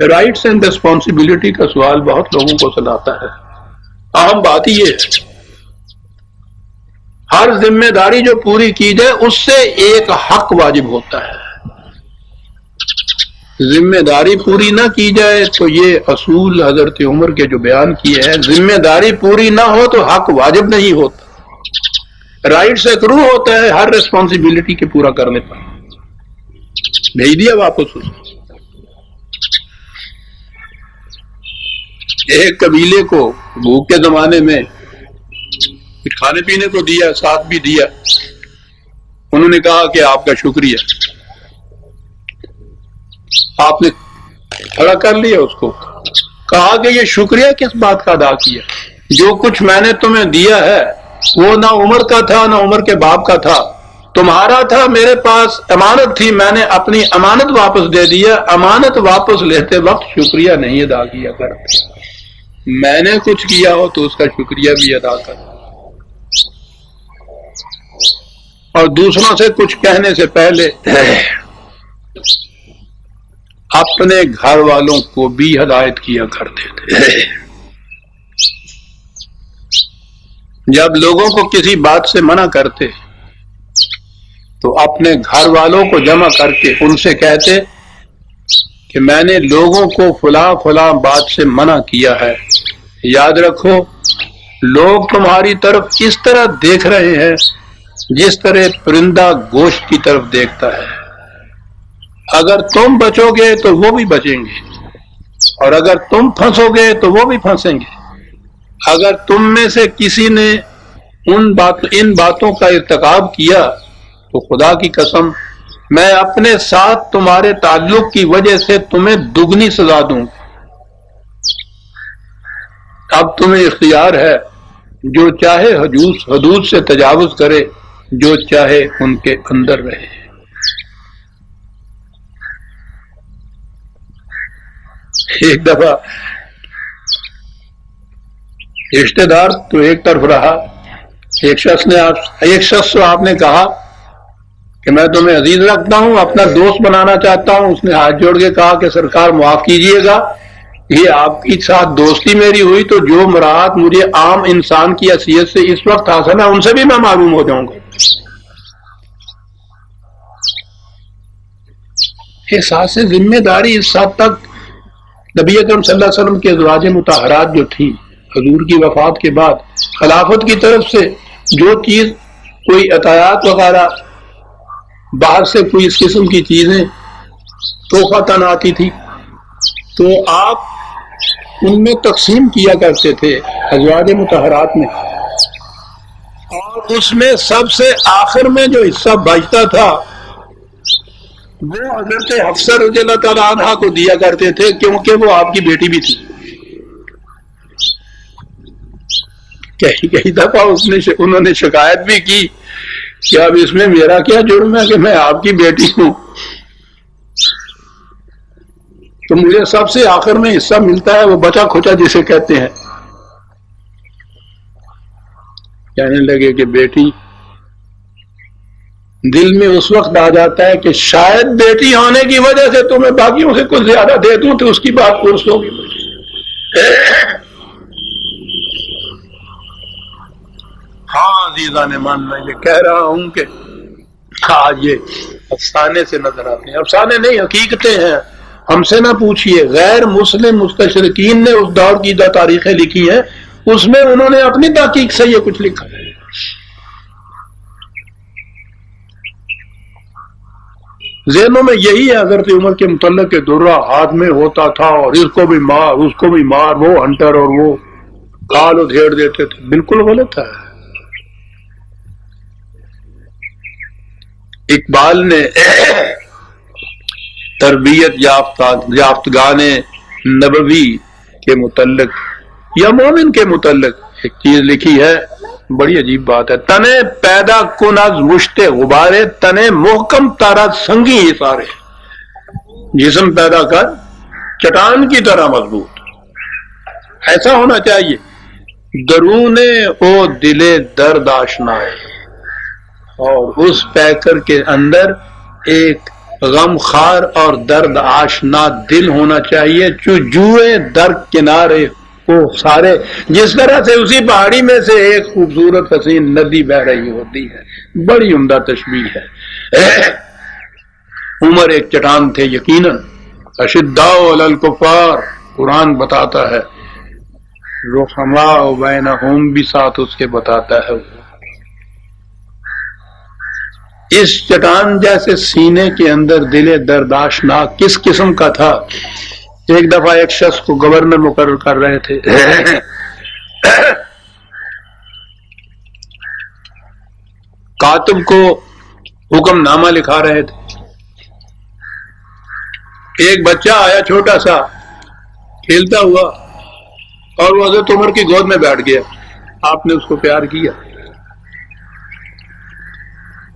رائٹس اینڈ ریسپانسبلٹی کا سوال بہت لوگوں کو سناتا ہے۔ اہم بات یہ ہے، ہر ذمہ داری جو پوری کی جائے اس سے ایک حق واجب ہوتا ہے۔ ذمہ داری پوری نہ کی جائے تو یہ اصول حضرت عمر کے جو بیان کیے ہیں، ذمہ داری پوری نہ ہو تو حق واجب نہیں ہوتا۔ رائٹ سے کرو ہوتا ہے ہر ریسپانسبلٹی کے پورا کرنے پر، بھیج دیا واپس اس کو۔ ایک قبیلے کو بھوک کے زمانے میں کچھ کھانے پینے کو دیا، ساتھ بھی دیا۔ انہوں نے کہا کہ آپ کا شکریہ۔ آپ نے کھڑا کر لیا اس کو، کہا کہ یہ شکریہ کس بات کا ادا کیا؟ جو کچھ میں نے تمہیں دیا ہے وہ نہ عمر کا تھا نہ عمر کے باپ کا تھا، تمہارا تھا، میرے پاس امانت تھی، میں نے اپنی امانت واپس دے دیا۔ امانت واپس لیتے وقت شکریہ نہیں ادا کیا کرتے۔ میں نے کچھ کیا ہو تو اس کا شکریہ بھی ادا کر، اور دوسروں سے کچھ کہنے سے پہلے اپنے گھر والوں کو بھی ہدایت کیا کرتے تھے۔ جب لوگوں کو کسی بات سے منع کرتے تو اپنے گھر والوں کو جمع کر کے ان سے کہتے کہ میں نے لوگوں کو فلاں فلاں بات سے منع کیا ہے، یاد رکھو لوگ تمہاری طرف اس طرح دیکھ رہے ہیں جس طرح پرندہ گوشت کی طرف دیکھتا ہے۔ اگر تم بچو گے تو وہ بھی بچیں گے، اور اگر تم پھنسو گے تو وہ بھی پھنسیں گے۔ اگر تم میں سے کسی نے ان باتوں کا ارتکاب کیا تو خدا کی قسم میں اپنے ساتھ تمہارے تعلق کی وجہ سے تمہیں دگنی سزا دوں۔ اب تمہیں اختیار ہے، جو چاہے حدود سے تجاوز کرے، جو چاہے ان کے اندر رہے۔ ایک دفعہ رشتہ دار تو ایک طرف رہا، ایک شخص کو آپ نے کہا کہ میں تمہیں عزیز رکھتا ہوں، اپنا دوست بنانا چاہتا ہوں۔ اس نے ہاتھ جوڑ کے کہا کہ سرکار معاف کیجئے گا، یہ آپ کی ساتھ دوستی میری ہوئی تو جو مراعات مجھے عام انسان کی حیثیت سے اس وقت حاصل ہے ان سے بھی میں معلوم ہو جاؤں گا۔ احساس ذمہ داری اس حد تک نبی اکرم صلی اللہ علیہ وسلم کے ازواج مطہرات جو تھیں، حضور کی وفات کے بعد خلافت کی طرف سے جو چیز کوئی عطیات وغیرہ باہر سے کوئی اس قسم کی چیزیں تحفۃً آتی تھی تو آپ ان میں تقسیم کیا کرتے تھے ازواج مطہرات میں، اور اس میں سب سے آخر میں جو حصہ بچتا تھا وہ حضرت حفصہ رضی اللہ تعالیٰ عنہا کو دیا کرتے تھے، کیونکہ وہ آپ کی بیٹی بھی تھی۔ کئی دفعہ انہوں نے شکایت بھی کی کہ اب اس میں میرا کیا جرم ہے کہ میں آپ کی بیٹی ہوں، تو مجھے سب سے آخر میں حصہ ملتا ہے، وہ بچا کھچا جسے کہتے ہیں۔ کہنے لگے کہ بیٹی، دل میں اس وقت آ جاتا ہے کہ شاید بیٹی ہونے کی وجہ سے تمہیں باقیوں سے کچھ زیادہ دے دوں تو اس کی بات پرس ہوگی۔ ہاں عزیزان مان، میں یہ کہہ رہا ہوں کہ آج یہ افسانے سے نظر آتے ہیں، افسانے نہیں حقیقتیں ہیں۔ ہم سے نہ پوچھئے، غیر مسلم مستشرقین نے اس دور کی جو تاریخیں لکھی ہیں اس میں انہوں نے اپنی تحقیق سے یہ کچھ لکھا ہے۔ ذہنوں میں یہی ہے حضرت عمر کے متعلق کہ درہ ہاتھ میں ہوتا تھا اور اس کو بھی مار اس کو بھی مار، وہ ہنٹر اور وہ کھال ادھیڑ دیتے تھے۔ بالکل غلط ہے۔ اقبال نے تربیت یافتگان نبوی کے متعلق یا مومن کے متعلق ایک چیز لکھی ہے، بڑی عجیب بات ہے. تنے پیدا کن از مشت غبارے، تنے محکم تارا سنگی اثارے. جسم پیدا کر چٹان کی طرح مضبوط، ایسا ہونا چاہیے. درون او دل درد آشنا ہے، اور اس پیکر کے اندر ایک غم خار اور درد آشنا دل ہونا چاہیے. جوئے در کنارے کو سارے، جس طرح سے اسی پہاڑی میں سے ایک خوبصورت حسین ندی بہ رہی ہوتی ہے. بڑی عمدہ تشبیہ ہے. عمر ایک چٹان تھے یقیناً. اشداء علی الکفار قرآن بتاتا ہے، رحماء بینہم بھی ساتھ اس کے بتاتا ہے. اس چٹان جیسے سینے کے اندر دل درداشناک کس قسم کا تھا. ایک دفعہ ایک شخص کو گورنر مقرر کر رہے تھے. کاتب کو حکم نامہ لکھا رہے تھے. ایک بچہ آیا چھوٹا سا کھیلتا ہوا اور وہ حضرت عمر کی گود میں بیٹھ گیا. آپ نے اس کو پیار کیا.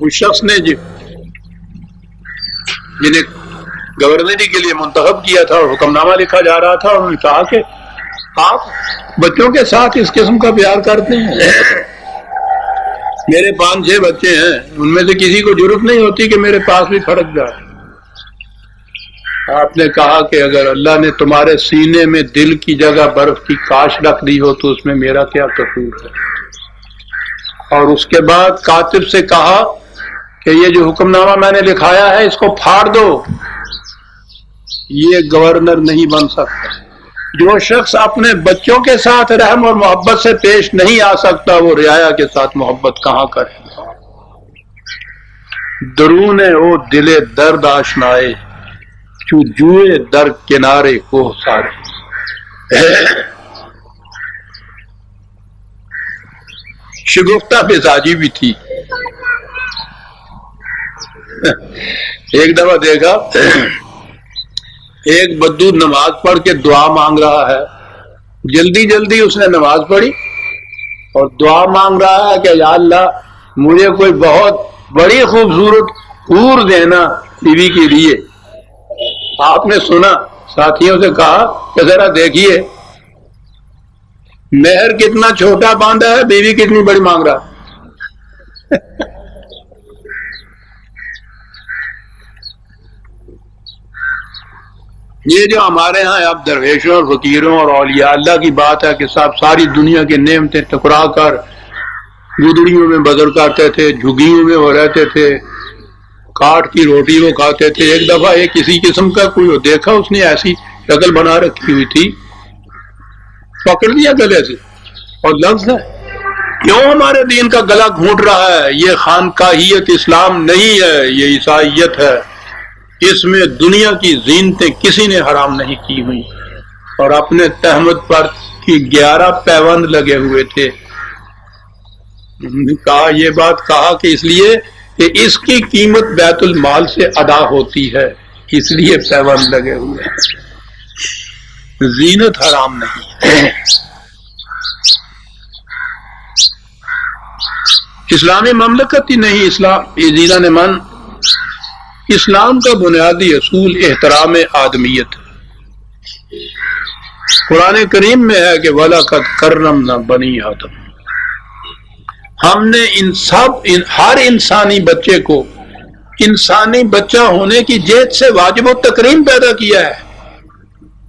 اس شخص نے جنہیں گورنری کے لیے منتخب کیا تھا اور حکم نامہ لکھا جا رہا تھا، انہوں نے کہا کہ آپ بچوں کے ساتھ اس قسم کا پیار کرتے ہیں. میرے 5-6 بچے ہیں، ان میں سے کسی کو ضرورت نہیں ہوتی کہ میرے پاس بھی پھڑک جائے. آپ نے کہا کہ اگر اللہ نے تمہارے سینے میں دل کی جگہ برف کی کاش رکھ دی ہو تو اس میں میرا کیا قصور ہے. اور اس کے بعد کاتب سے کہا کہ یہ جو حکم نامہ میں نے لکھایا ہے اس کو پھاڑ دو، یہ گورنر نہیں بن سکتا. جو شخص اپنے بچوں کے ساتھ رحم اور محبت سے پیش نہیں آ سکتا وہ رعایا کے ساتھ محبت کہاں کرے. درون او دل درد آشنائے، چو جوئے در کنارے کو سارے. شگفتہ مزاجی بھی تھی. ایک دفعہ دیکھا ایک بدو نماز پڑھ کے دعا مانگ رہا ہے. جلدی جلدی اس نے نماز پڑھی اور دعا مانگ رہا ہے کہ یا اللہ مجھے کوئی بہت بڑی خوبصورت حور دینا بیوی کے لیے. آپ نے سنا، ساتھیوں سے کہا کہ ذرا دیکھیے مہر کتنا چھوٹا باندھا ہے، بیوی کتنی بڑی مانگ رہا. یہ جو ہمارے ہاں اب درویشوں اور فقیروں اور اولیاء اللہ کی بات ہے کہ صاحب ساری دنیا کی نعمتیں ٹکرا کر گودڑیوں میں بدر کرتے تھے، جھگیوں میں وہ رہتے تھے، کاٹ کی روٹی وہ کھاتے تھے. ایک دفعہ ایک کسی قسم کا کوئی دیکھا، اس نے ایسی شکل بنا رکھی ہوئی تھی، پکڑ لیا گلے سے اور لفظ ہے کیوں ہمارے دین کا گلا گھونٹ رہا ہے. یہ خانقاہیت اسلام نہیں ہے، یہ عیسائیت ہے. اس میں دنیا کی زینتیں کسی نے حرام نہیں کی ہوئی. اور اپنے تہمت پر کی 11 پیوند لگے ہوئے تھے. کہا یہ بات کہا کہ اس لیے کہ اس کی قیمت بیت المال سے ادا ہوتی ہے، اس لیے پیوند لگے ہوئے ہیں. زینت حرام نہیں. اسلامی مملکت ہی نہیں، اسلام زیرہ نے من اسلام کا بنیادی اصول احترام آدمیت. قرآن کریم میں ہے کہ وَلَقَدْ كَرَّمْنَا بَنِي آدم. ہم نے ہر انسانی بچے کو انسانی بچہ ہونے کی جہت سے واجب و تکریم پیدا کیا ہے.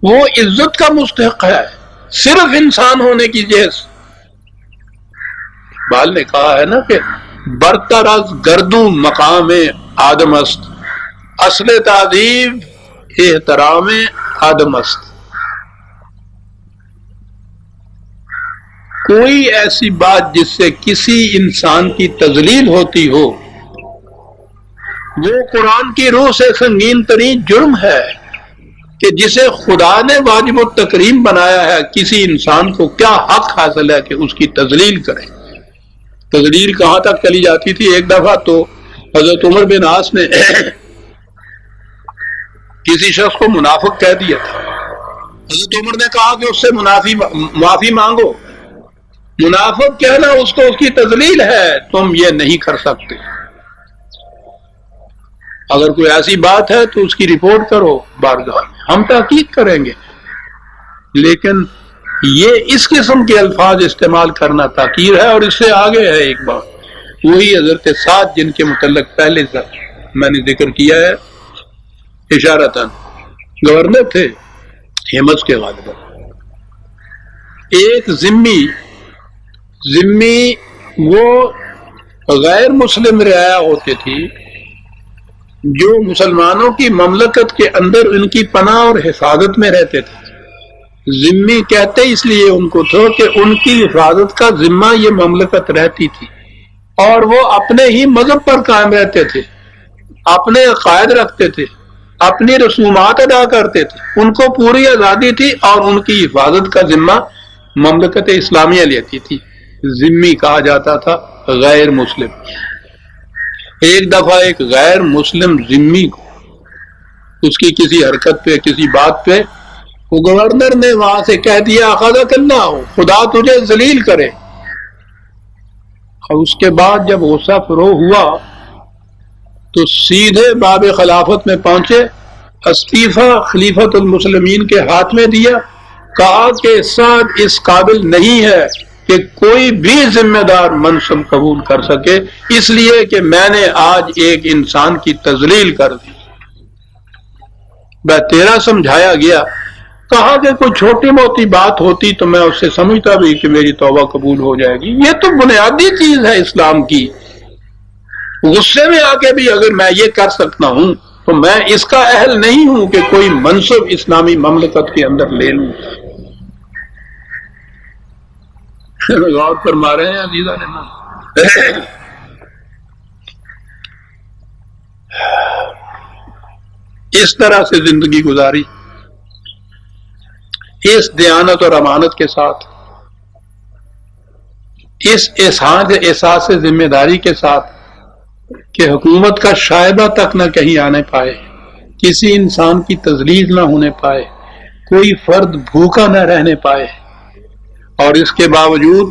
وہ عزت کا مستحق ہے صرف انسان ہونے کی جہت سے. اقبال نے کہا ہے نا کہ برتر از گردوں مقام آدم است، اصل تعظیم احترام آدم است. کوئی ایسی بات جس سے کسی انسان کی تذلیل ہوتی ہو وہ قرآن کی روح سے سنگین ترین جرم ہے کہ جسے خدا نے واجب التکریم بنایا ہے کسی انسان کو کیا حق حاصل ہے کہ اس کی تذلیل کرے. تذلیل کہاں تک چلی جاتی تھی. ایک دفعہ تو حضرت عمر بن عاص نے کسی شخص کو منافق کہہ دیا تھا. حضرت عمر نے کہا کہ اس سے معافی مانگو. منافق کہنا اس کو اس کی تذلیل ہے، تم یہ نہیں کر سکتے. اگر کوئی ایسی بات ہے تو اس کی رپورٹ کرو بارگاہ میں، ہم تحقیق کریں گے. لیکن یہ اس قسم کے الفاظ استعمال کرنا تاکیر ہے. اور اس سے آگے ہے ایک بات، وہی حضرت سعد جن کے متعلق پہلے میں نے ذکر کیا ہے اشارتاً، گورنر تھے ہمت کے غالباً. ایک ذمی وہ غیر مسلم رعایا ہوتے تھی جو مسلمانوں کی مملکت کے اندر ان کی پناہ اور حفاظت میں رہتے تھے. ذمی کہتے اس لیے ان کو تھے کہ ان کی حفاظت کا ذمہ یہ مملکت رہتی تھی، اور وہ اپنے ہی مذہب پر قائم رہتے تھے، اپنے عقائد رکھتے تھے، اپنی رسومات ادا کرتے تھے. ان کو پوری آزادی تھی اور ان کی حفاظت کا ذمہ مملکت اسلامیہ لیتی تھی. ذمی کہا جاتا تھا غیر مسلم. ایک دفعہ ایک غیر مسلم ذمی کو اس کی کسی حرکت پہ، کسی بات پہ، وہ گورنر نے وہاں سے کہہ دیا اخذک اللہ، خدا تجھے ذلیل کرے. اور اس کے بعد جب غصہ فروغ ہوا تو سیدھے باب خلافت میں پہنچے، استعفیٰ خلیفۃ المسلمین کے ہاتھ میں دیا، کہا کہ سعد اس قابل نہیں ہے کہ کوئی بھی ذمہ دار منصب قبول کر سکے، اس لیے کہ میں نے آج ایک انسان کی تذلیل کر دی. میں تیرا سمجھایا گیا. کہا کہ کوئی چھوٹی موٹی بات ہوتی تو میں اس سے سمجھتا بھی کہ میری توبہ قبول ہو جائے گی. یہ تو بنیادی چیز ہے اسلام کی. غصے میں آ کے بھی اگر میں یہ کر سکتا ہوں تو میں اس کا اہل نہیں ہوں کہ کوئی منصب اسلامی مملکت کے اندر لے لوں. غور فرما رہے ہیں عزیزان نے. اس طرح سے زندگی گزاری، اس دیانت اور امانت کے ساتھ، اس احساس ذمہ داری کے ساتھ کہ حکومت کا شائبہ تک نہ کہیں آنے پائے، کسی انسان کی تذلیل نہ ہونے پائے، کوئی فرد بھوکا نہ رہنے پائے. اور اس کے باوجود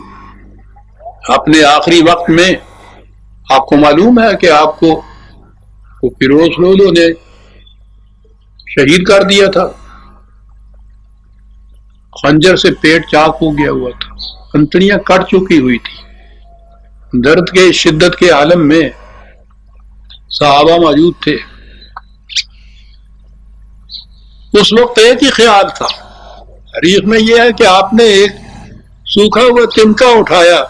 اپنے آخری وقت میں آپ کو معلوم ہے کہ آپ کو فیروز لودو نے شہید کر دیا تھا. خنجر سے پیٹ چاک ہو گیا ہوا تھا، انتڑیاں کٹ چکی ہوئی تھی. درد کے شدت کے عالم میں صحابہ موجود تھے. اس وقت ایک ہی خیال تھا. تاریخ میں یہ ہے کہ آپ نے ایک سوکھا ہوا تنکا اٹھایا،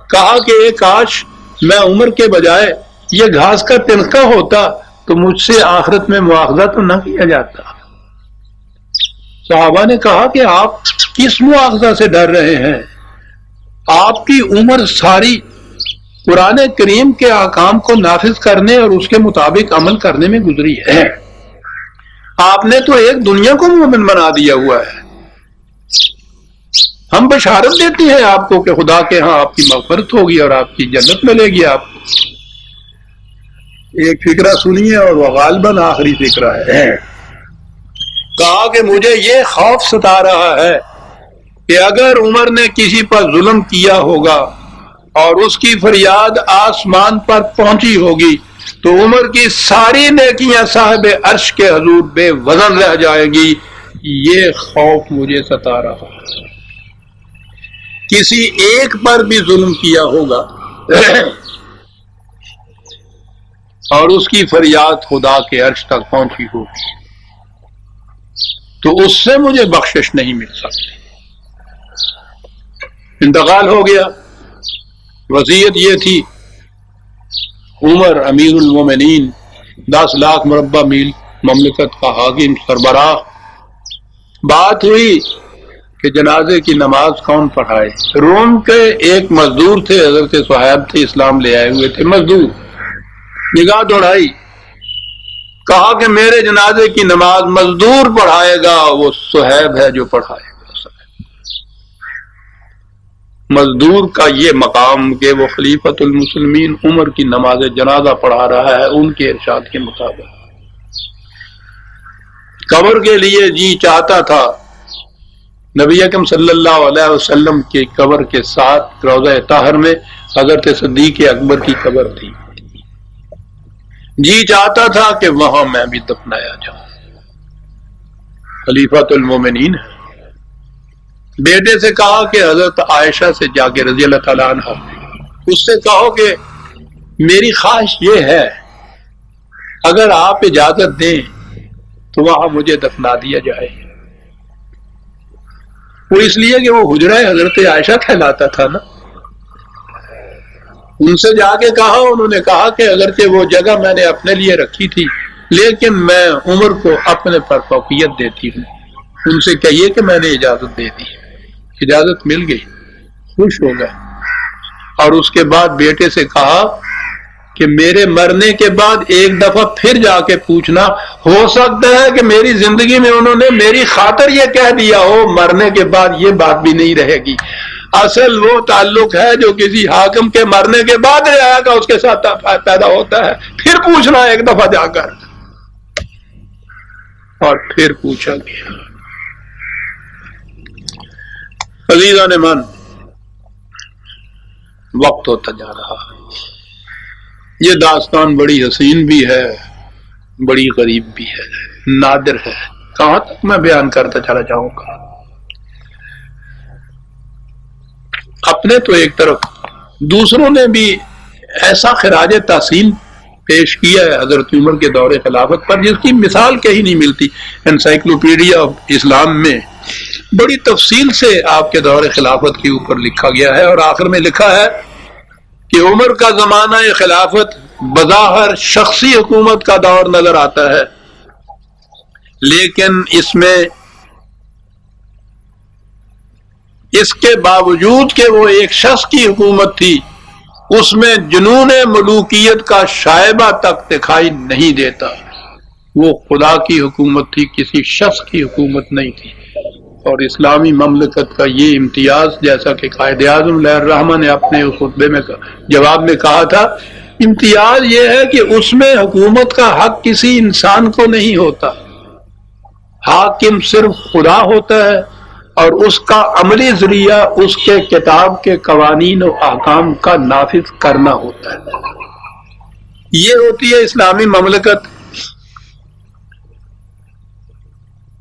کہا کہ ایک کاش میں عمر کے بجائے یہ گھاس کا تنکا ہوتا تو مجھ سے آخرت میں مواخذہ تو نہ کیا جاتا. صحابہ نے کہا کہ آپ کس مواخذہ سے ڈر رہے ہیں؟ آپ کی عمر ساری قرآن کریم کے احکام کو نافذ کرنے اور اس کے مطابق عمل کرنے میں گزری ہے. آپ نے تو ایک دنیا کو مومن بنا دیا ہوا ہے. ہم بشارت دیتے ہیں آپ کو کہ خدا کے ہاں آپ کی مغفرت ہوگی اور آپ کی جنت ملے گی. آپ کو ایک فکرہ سنیے اور وہ غالباً آخری فکرہ ہے. کہا کہ مجھے یہ خوف ستا رہا ہے کہ اگر عمر نے کسی پر ظلم کیا ہوگا اور اس کی فریاد آسمان پر پہنچی ہوگی تو عمر کی ساری نیکیاں صاحب عرش کے حضور بے وزن رہ جائے گی. یہ خوف مجھے ستا رہا ہے. کسی ایک پر بھی ظلم کیا ہوگا اور اس کی فریاد خدا کے عرش تک پہنچی ہوگی تو اس سے مجھے بخشش نہیں مل سکتی. انتقال ہو گیا. وصیت یہ تھی، عمر امیر المومنین 10 لاکھ مربع میل مملکت کا حاکم سربراہ. بات ہوئی کہ جنازے کی نماز کون پڑھائے. روم کے ایک مزدور تھے، حضرت صہیب تھے، اسلام لے آئے ہوئے تھے. مزدور نگاہ دوڑائی، کہا کہ میرے جنازے کی نماز مزدور پڑھائے گا، وہ صہیب ہے جو پڑھائے گا. مزدور کا یہ مقام کہ وہ خلیفۃ المسلمین عمر کی نماز جنازہ پڑھا رہا ہے ان کے ارشاد کے مطابق. قبر کے لیے جی چاہتا تھا. نبی اکرم صلی اللہ علیہ وسلم کی قبر کے ساتھ روضہ طاہر میں حضرت صدیق اکبر کی قبر تھی. جی چاہتا تھا کہ وہاں میں بھی دفنایا جاؤں. خلیفۃ المومنین بیٹے سے کہا کہ حضرت عائشہ سے جا کے رضی اللہ تعالیٰ عنہ اس سے کہو کہ میری خواہش یہ ہے اگر آپ اجازت دیں تو وہاں مجھے دفنا دیا جائے. وہ اس لیے کہ وہ حجرہ حضرت عائشہ کہلاتا تھا نا. ان سے جا کے کہا, انہوں نے کہا کہ اگرچہ وہ جگہ میں نے اپنے لیے رکھی تھی لیکن میں عمر کو اپنے پر فوقیت دیتی ہوں. ان سے کہیے کہ میں نے اجازت دے دی. اجازت مل گئی, خوش ہو گئے. اور اس کے بعد بیٹے سے کہا کہ میرے مرنے کے بعد ایک دفعہ پھر جا کے پوچھنا, ہو سکتا ہے کہ میری زندگی میں انہوں نے میری خاطر یہ کہہ دیا ہو, مرنے کے بعد یہ بات بھی نہیں رہے گی. اصل وہ تعلق ہے جو کسی حاکم کے مرنے کے بعد رہا کا اس کے ساتھ پیدا ہوتا ہے. پھر پوچھنا ایک دفعہ جا کر. اور پھر پوچھا گیا. عزیزان من, وقت ہوتا جا رہا ہے. یہ داستان بڑی حسین بھی ہے, بڑی غریب بھی ہے, نادر ہے. کہاں تک میں بیان کرتا چلا جاؤں گا. اپنے تو ایک طرف, دوسروں نے بھی ایسا خراج تحسین پیش کیا ہے حضرت عمر کے دور خلافت پر جس کی مثال کہیں نہیں ملتی. انسائکلوپیڈیا آف اسلام میں بڑی تفصیل سے آپ کے دور خلافت کے اوپر لکھا گیا ہے, اور آخر میں لکھا ہے کہ عمر کا زمانہ خلافت بظاہر شخصی حکومت کا دور نظر آتا ہے, لیکن اس میں اس کے باوجود کہ وہ ایک شخص کی حکومت تھی, اس میں جنون ملوکیت کا شائبہ تک دکھائی نہیں دیتا. وہ خدا کی حکومت تھی, کسی شخص کی حکومت نہیں تھی. اور اسلامی مملکت کا یہ امتیاز, جیسا کہ قائد اعظم علیہ الرحمہ نے اپنے اس خطبے میں جواب میں کہا تھا, امتیاز یہ ہے کہ اس میں حکومت کا حق کسی انسان کو نہیں ہوتا. حاکم صرف خدا ہوتا ہے اور اس کا عملی ذریعہ اس کے کتاب کے قوانین و احکام کا نافذ کرنا ہوتا ہے. یہ ہوتی ہے اسلامی مملکت.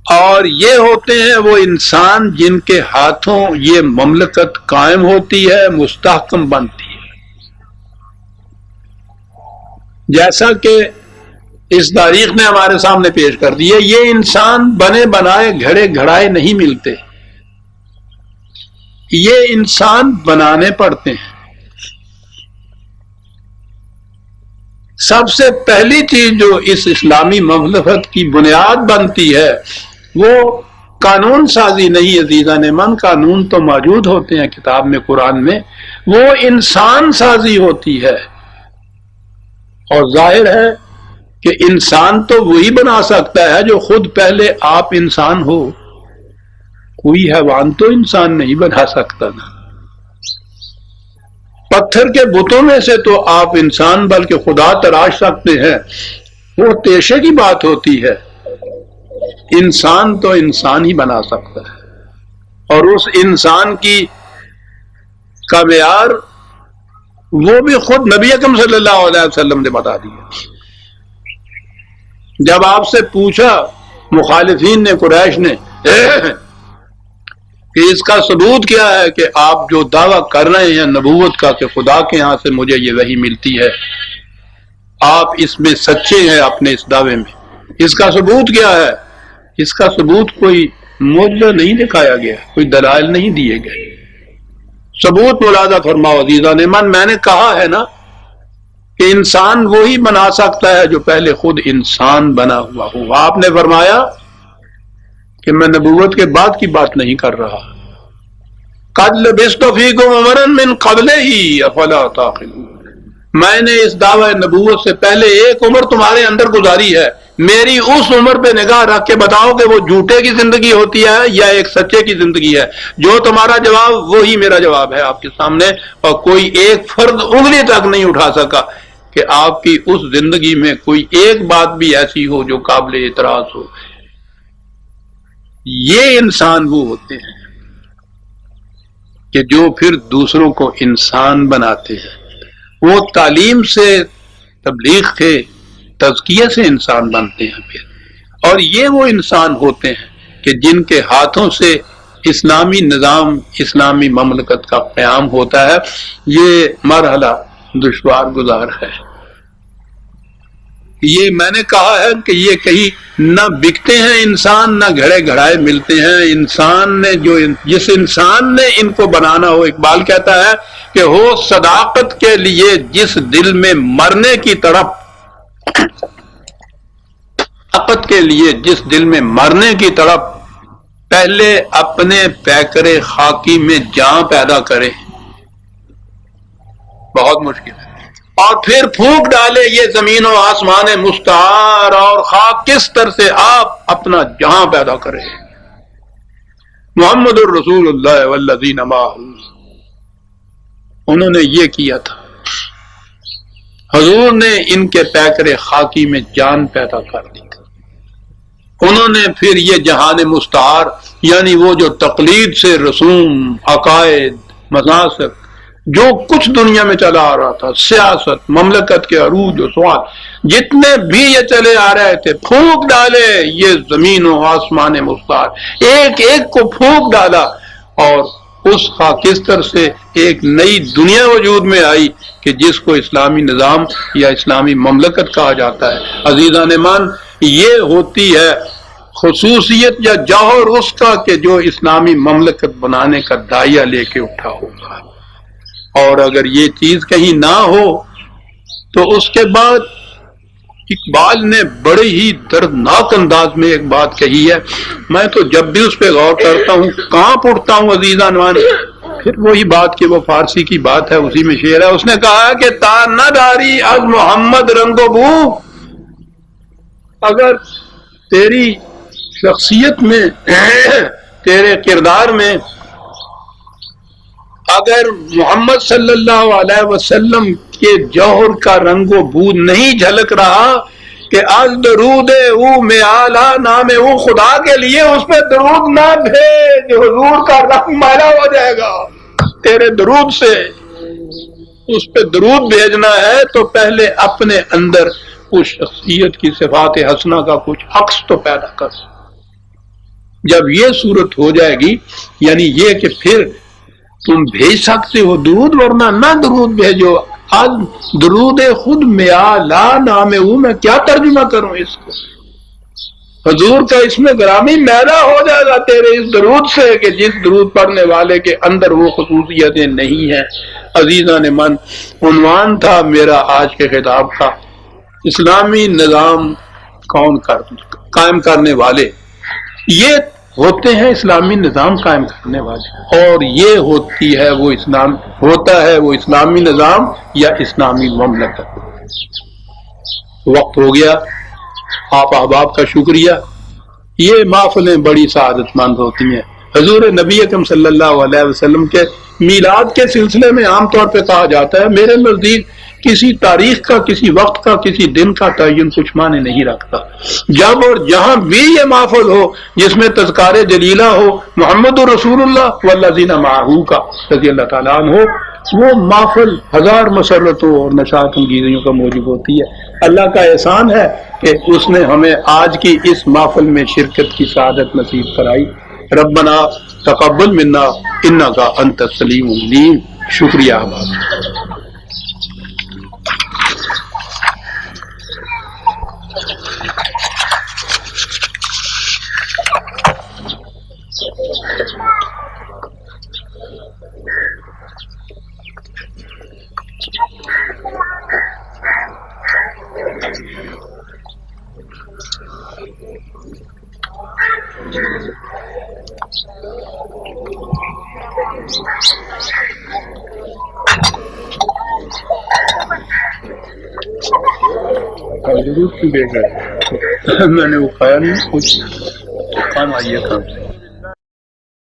اور یہ ہوتے ہیں وہ انسان جن کے ہاتھوں یہ مملکت قائم ہوتی ہے, مستحکم بنتی ہے. جیسا کہ اس تاریخ نے ہمارے سامنے پیش کر دی ہے, یہ انسان بنے بنائے گھڑے گھڑائے نہیں ملتے, یہ انسان بنانے پڑتے ہیں. سب سے پہلی چیز جو اس اسلامی مملکت کی بنیاد بنتی ہے وہ قانون سازی نہیں. عزیزان من, قانون تو موجود ہوتے ہیں کتاب میں, قرآن میں, وہ انسان سازی ہوتی ہے. اور ظاہر ہے کہ انسان تو وہی بنا سکتا ہے جو خود پہلے آپ انسان ہو. کوئی حیوان تو انسان نہیں بنا سکتا نا. پتھر کے بتوں میں سے تو آپ انسان بلکہ خدا تراش سکتے ہیں, وہ تیشے کی بات ہوتی ہے. انسان تو انسان ہی بنا سکتا ہے, اور اس انسان کی کا معیار وہ بھی خود نبی اکرم صلی اللہ علیہ وسلم نے بتا دیا. جب آپ سے پوچھا مخالفین نے, قریش نے, کہ اس کا ثبوت کیا ہے کہ آپ جو دعویٰ کر رہے ہیں نبوت کا کہ خدا کے ہاں سے مجھے یہ وحی ملتی ہے, آپ اس میں سچے ہیں اپنے اس دعوے میں, اس کا ثبوت کیا ہے؟ اس کا ثبوت کوئی معجزہ نہیں دکھایا گیا, کوئی دلائل نہیں دیے گئے. ثبوت ملاحظہ فرماؤ عزیزان من, میں نے کہا ہے نا کہ انسان وہی بنا سکتا ہے جو پہلے خود انسان بنا ہوا ہو. آپ نے فرمایا کہ میں نبوت کے بعد کی بات نہیں کر رہا. قد لبثت فیکم عمرا من قبلہ افلا تعقلون, میں نے اس دعوی نبوت سے پہلے ایک عمر تمہارے اندر گزاری ہے. میری اس عمر پہ نگاہ رکھ کے بتاؤ کہ وہ جھوٹے کی زندگی ہوتی ہے یا ایک سچے کی زندگی ہے. جو تمہارا جواب وہی میرا جواب ہے آپ کے سامنے, اور کوئی ایک فرد انگلی تک نہیں اٹھا سکا کہ آپ کی اس زندگی میں کوئی ایک بات بھی ایسی ہو جو قابل اعتراض ہو. یہ انسان وہ ہوتے ہیں کہ جو پھر دوسروں کو انسان بناتے ہیں، وہ تعلیم سے، تبلیغ سے، تزکیہ سے انسان بنتے ہیں پھر، اور یہ وہ انسان ہوتے ہیں کہ جن کے ہاتھوں سے اسلامی نظام، اسلامی مملکت کا قیام ہوتا ہے۔ یہ مرحلہ دشوار گزار ہے۔ یہ میں نے کہا ہے کہ یہ کہیں نہ بکتے ہیں انسان، نہ گھڑے گھڑائے ملتے ہیں۔ انسان نے جس انسان نے ان کو بنانا ہو، اقبال کہتا ہے کہ ہو صداقت کے لیے جس دل میں مرنے کی تڑپ، صداقت کے لیے جس دل میں مرنے کی تڑپ، پہلے اپنے پیکرے خاکی میں جان پیدا کرے، بہت مشکل ہے، اور پھر پھونک ڈالے یہ زمین و آسمان مستعار، اور خاک کس طرح سے آپ اپنا جہاں پیدا کرے۔ محمد الرسول اللہ والذین معہ، انہوں نے یہ کیا تھا، حضور نے ان کے پیکرے خاکی میں جان پیدا کر دی۔ انہوں نے پھر یہ جہان مستعار، یعنی وہ جو تقلید سے رسوم، عقائد، مناسک، جو کچھ دنیا میں چلا آ رہا تھا، سیاست، مملکت کے عروج و سوال، جتنے بھی یہ چلے آ رہے تھے، پھونک ڈالے یہ زمین و آسمان مستعار، ایک ایک کو پھونک ڈالا، اور اس خاکستر سے ایک نئی دنیا وجود میں آئی کہ جس کو اسلامی نظام یا اسلامی مملکت کہا جاتا ہے۔ عزیزان مان، یہ ہوتی ہے خصوصیت یا جوہر اس کا کہ جو اسلامی مملکت بنانے کا دائیا لے کے اٹھا ہوگا، اور اگر یہ چیز کہیں نہ ہو تو اس کے بعد اقبال نے بڑے ہی دردناک انداز میں ایک بات کہی ہے، میں تو جب بھی اس پہ غور کرتا ہوں کانپ اٹھتا ہوں عزیزان مان۔ پھر وہی بات کہ وہ فارسی کی بات ہے، اسی میں شعر ہے۔ اس نے کہا کہ تا نہ داری از محمد رنگ و بو، اگر تیری شخصیت میں، تیرے کردار میں اگر محمد صلی اللہ علیہ وسلم کے جوہر کا رنگ و بو نہیں جھلک رہا کہ از درود او میں اعلیٰ نام او خدا کے لیے اس پہ درود نہ بھیج، حضور کا رنگ مالا ہو جائے گا۔ تیرے درود سے اس پہ درود بھیجنا ہے تو پہلے اپنے اندر اس شخصیت کی صفات حسنہ کا کچھ عکس تو پیدا کر۔ جب یہ صورت ہو جائے گی، یعنی یہ کہ پھر تم بھیج سکتے ہو درود، ورنہ نہ درود بھیجو۔ آج درود خود میا لا نام ہوں، میں کیا ترجمہ کروں اس کو؟ حضور کا اس میں گرامی میلا ہو جائے گا تیرے اس درود سے کہ جس درود پڑھنے والے کے اندر وہ خصوصیتیں نہیں ہیں۔ عزیزان من، عنوان تھا میرا آج کے خطاب کا، اسلامی نظام قائم کرنے والے۔ یہ ہوتے ہیں اسلامی نظام قائم کرنے والے، اور یہ ہوتی ہے وہ اسلام، ہوتا ہے وہ اسلامی نظام یا اسلامی مملکت۔ وقت ہو گیا، آپ احباب کا شکریہ۔ یہ محفلیں بڑی سعادت مند ہوتی ہیں۔ حضور نبی اکرم صلی اللہ علیہ وسلم کے میلاد کے سلسلے میں عام طور پہ کہا جاتا ہے، میرے نزدیک کسی تاریخ کا، کسی وقت کا، کسی دن کا تعین کچھ معنی نہیں رکھتا۔ جب اور جہاں بھی یہ محفل ہو جس میں تذکار جلیلہ ہو محمد رسول اللہ والذین معہ کا رضی اللہ تعالیٰ عنہ، وہ محفل ہزار مسرتوں اور نشاط انگیزیوں کا موجب ہوتی ہے۔ اللہ کا احسان ہے کہ اس نے ہمیں آج کی اس محفل میں شرکت کی سعادت نصیب کرائی۔ ربنا تقبل منا انک انت السمیع العلیم۔ شکریہ احباب۔ میں نے وہ کھایا نہیں کچھ، کھانا یہ کھانا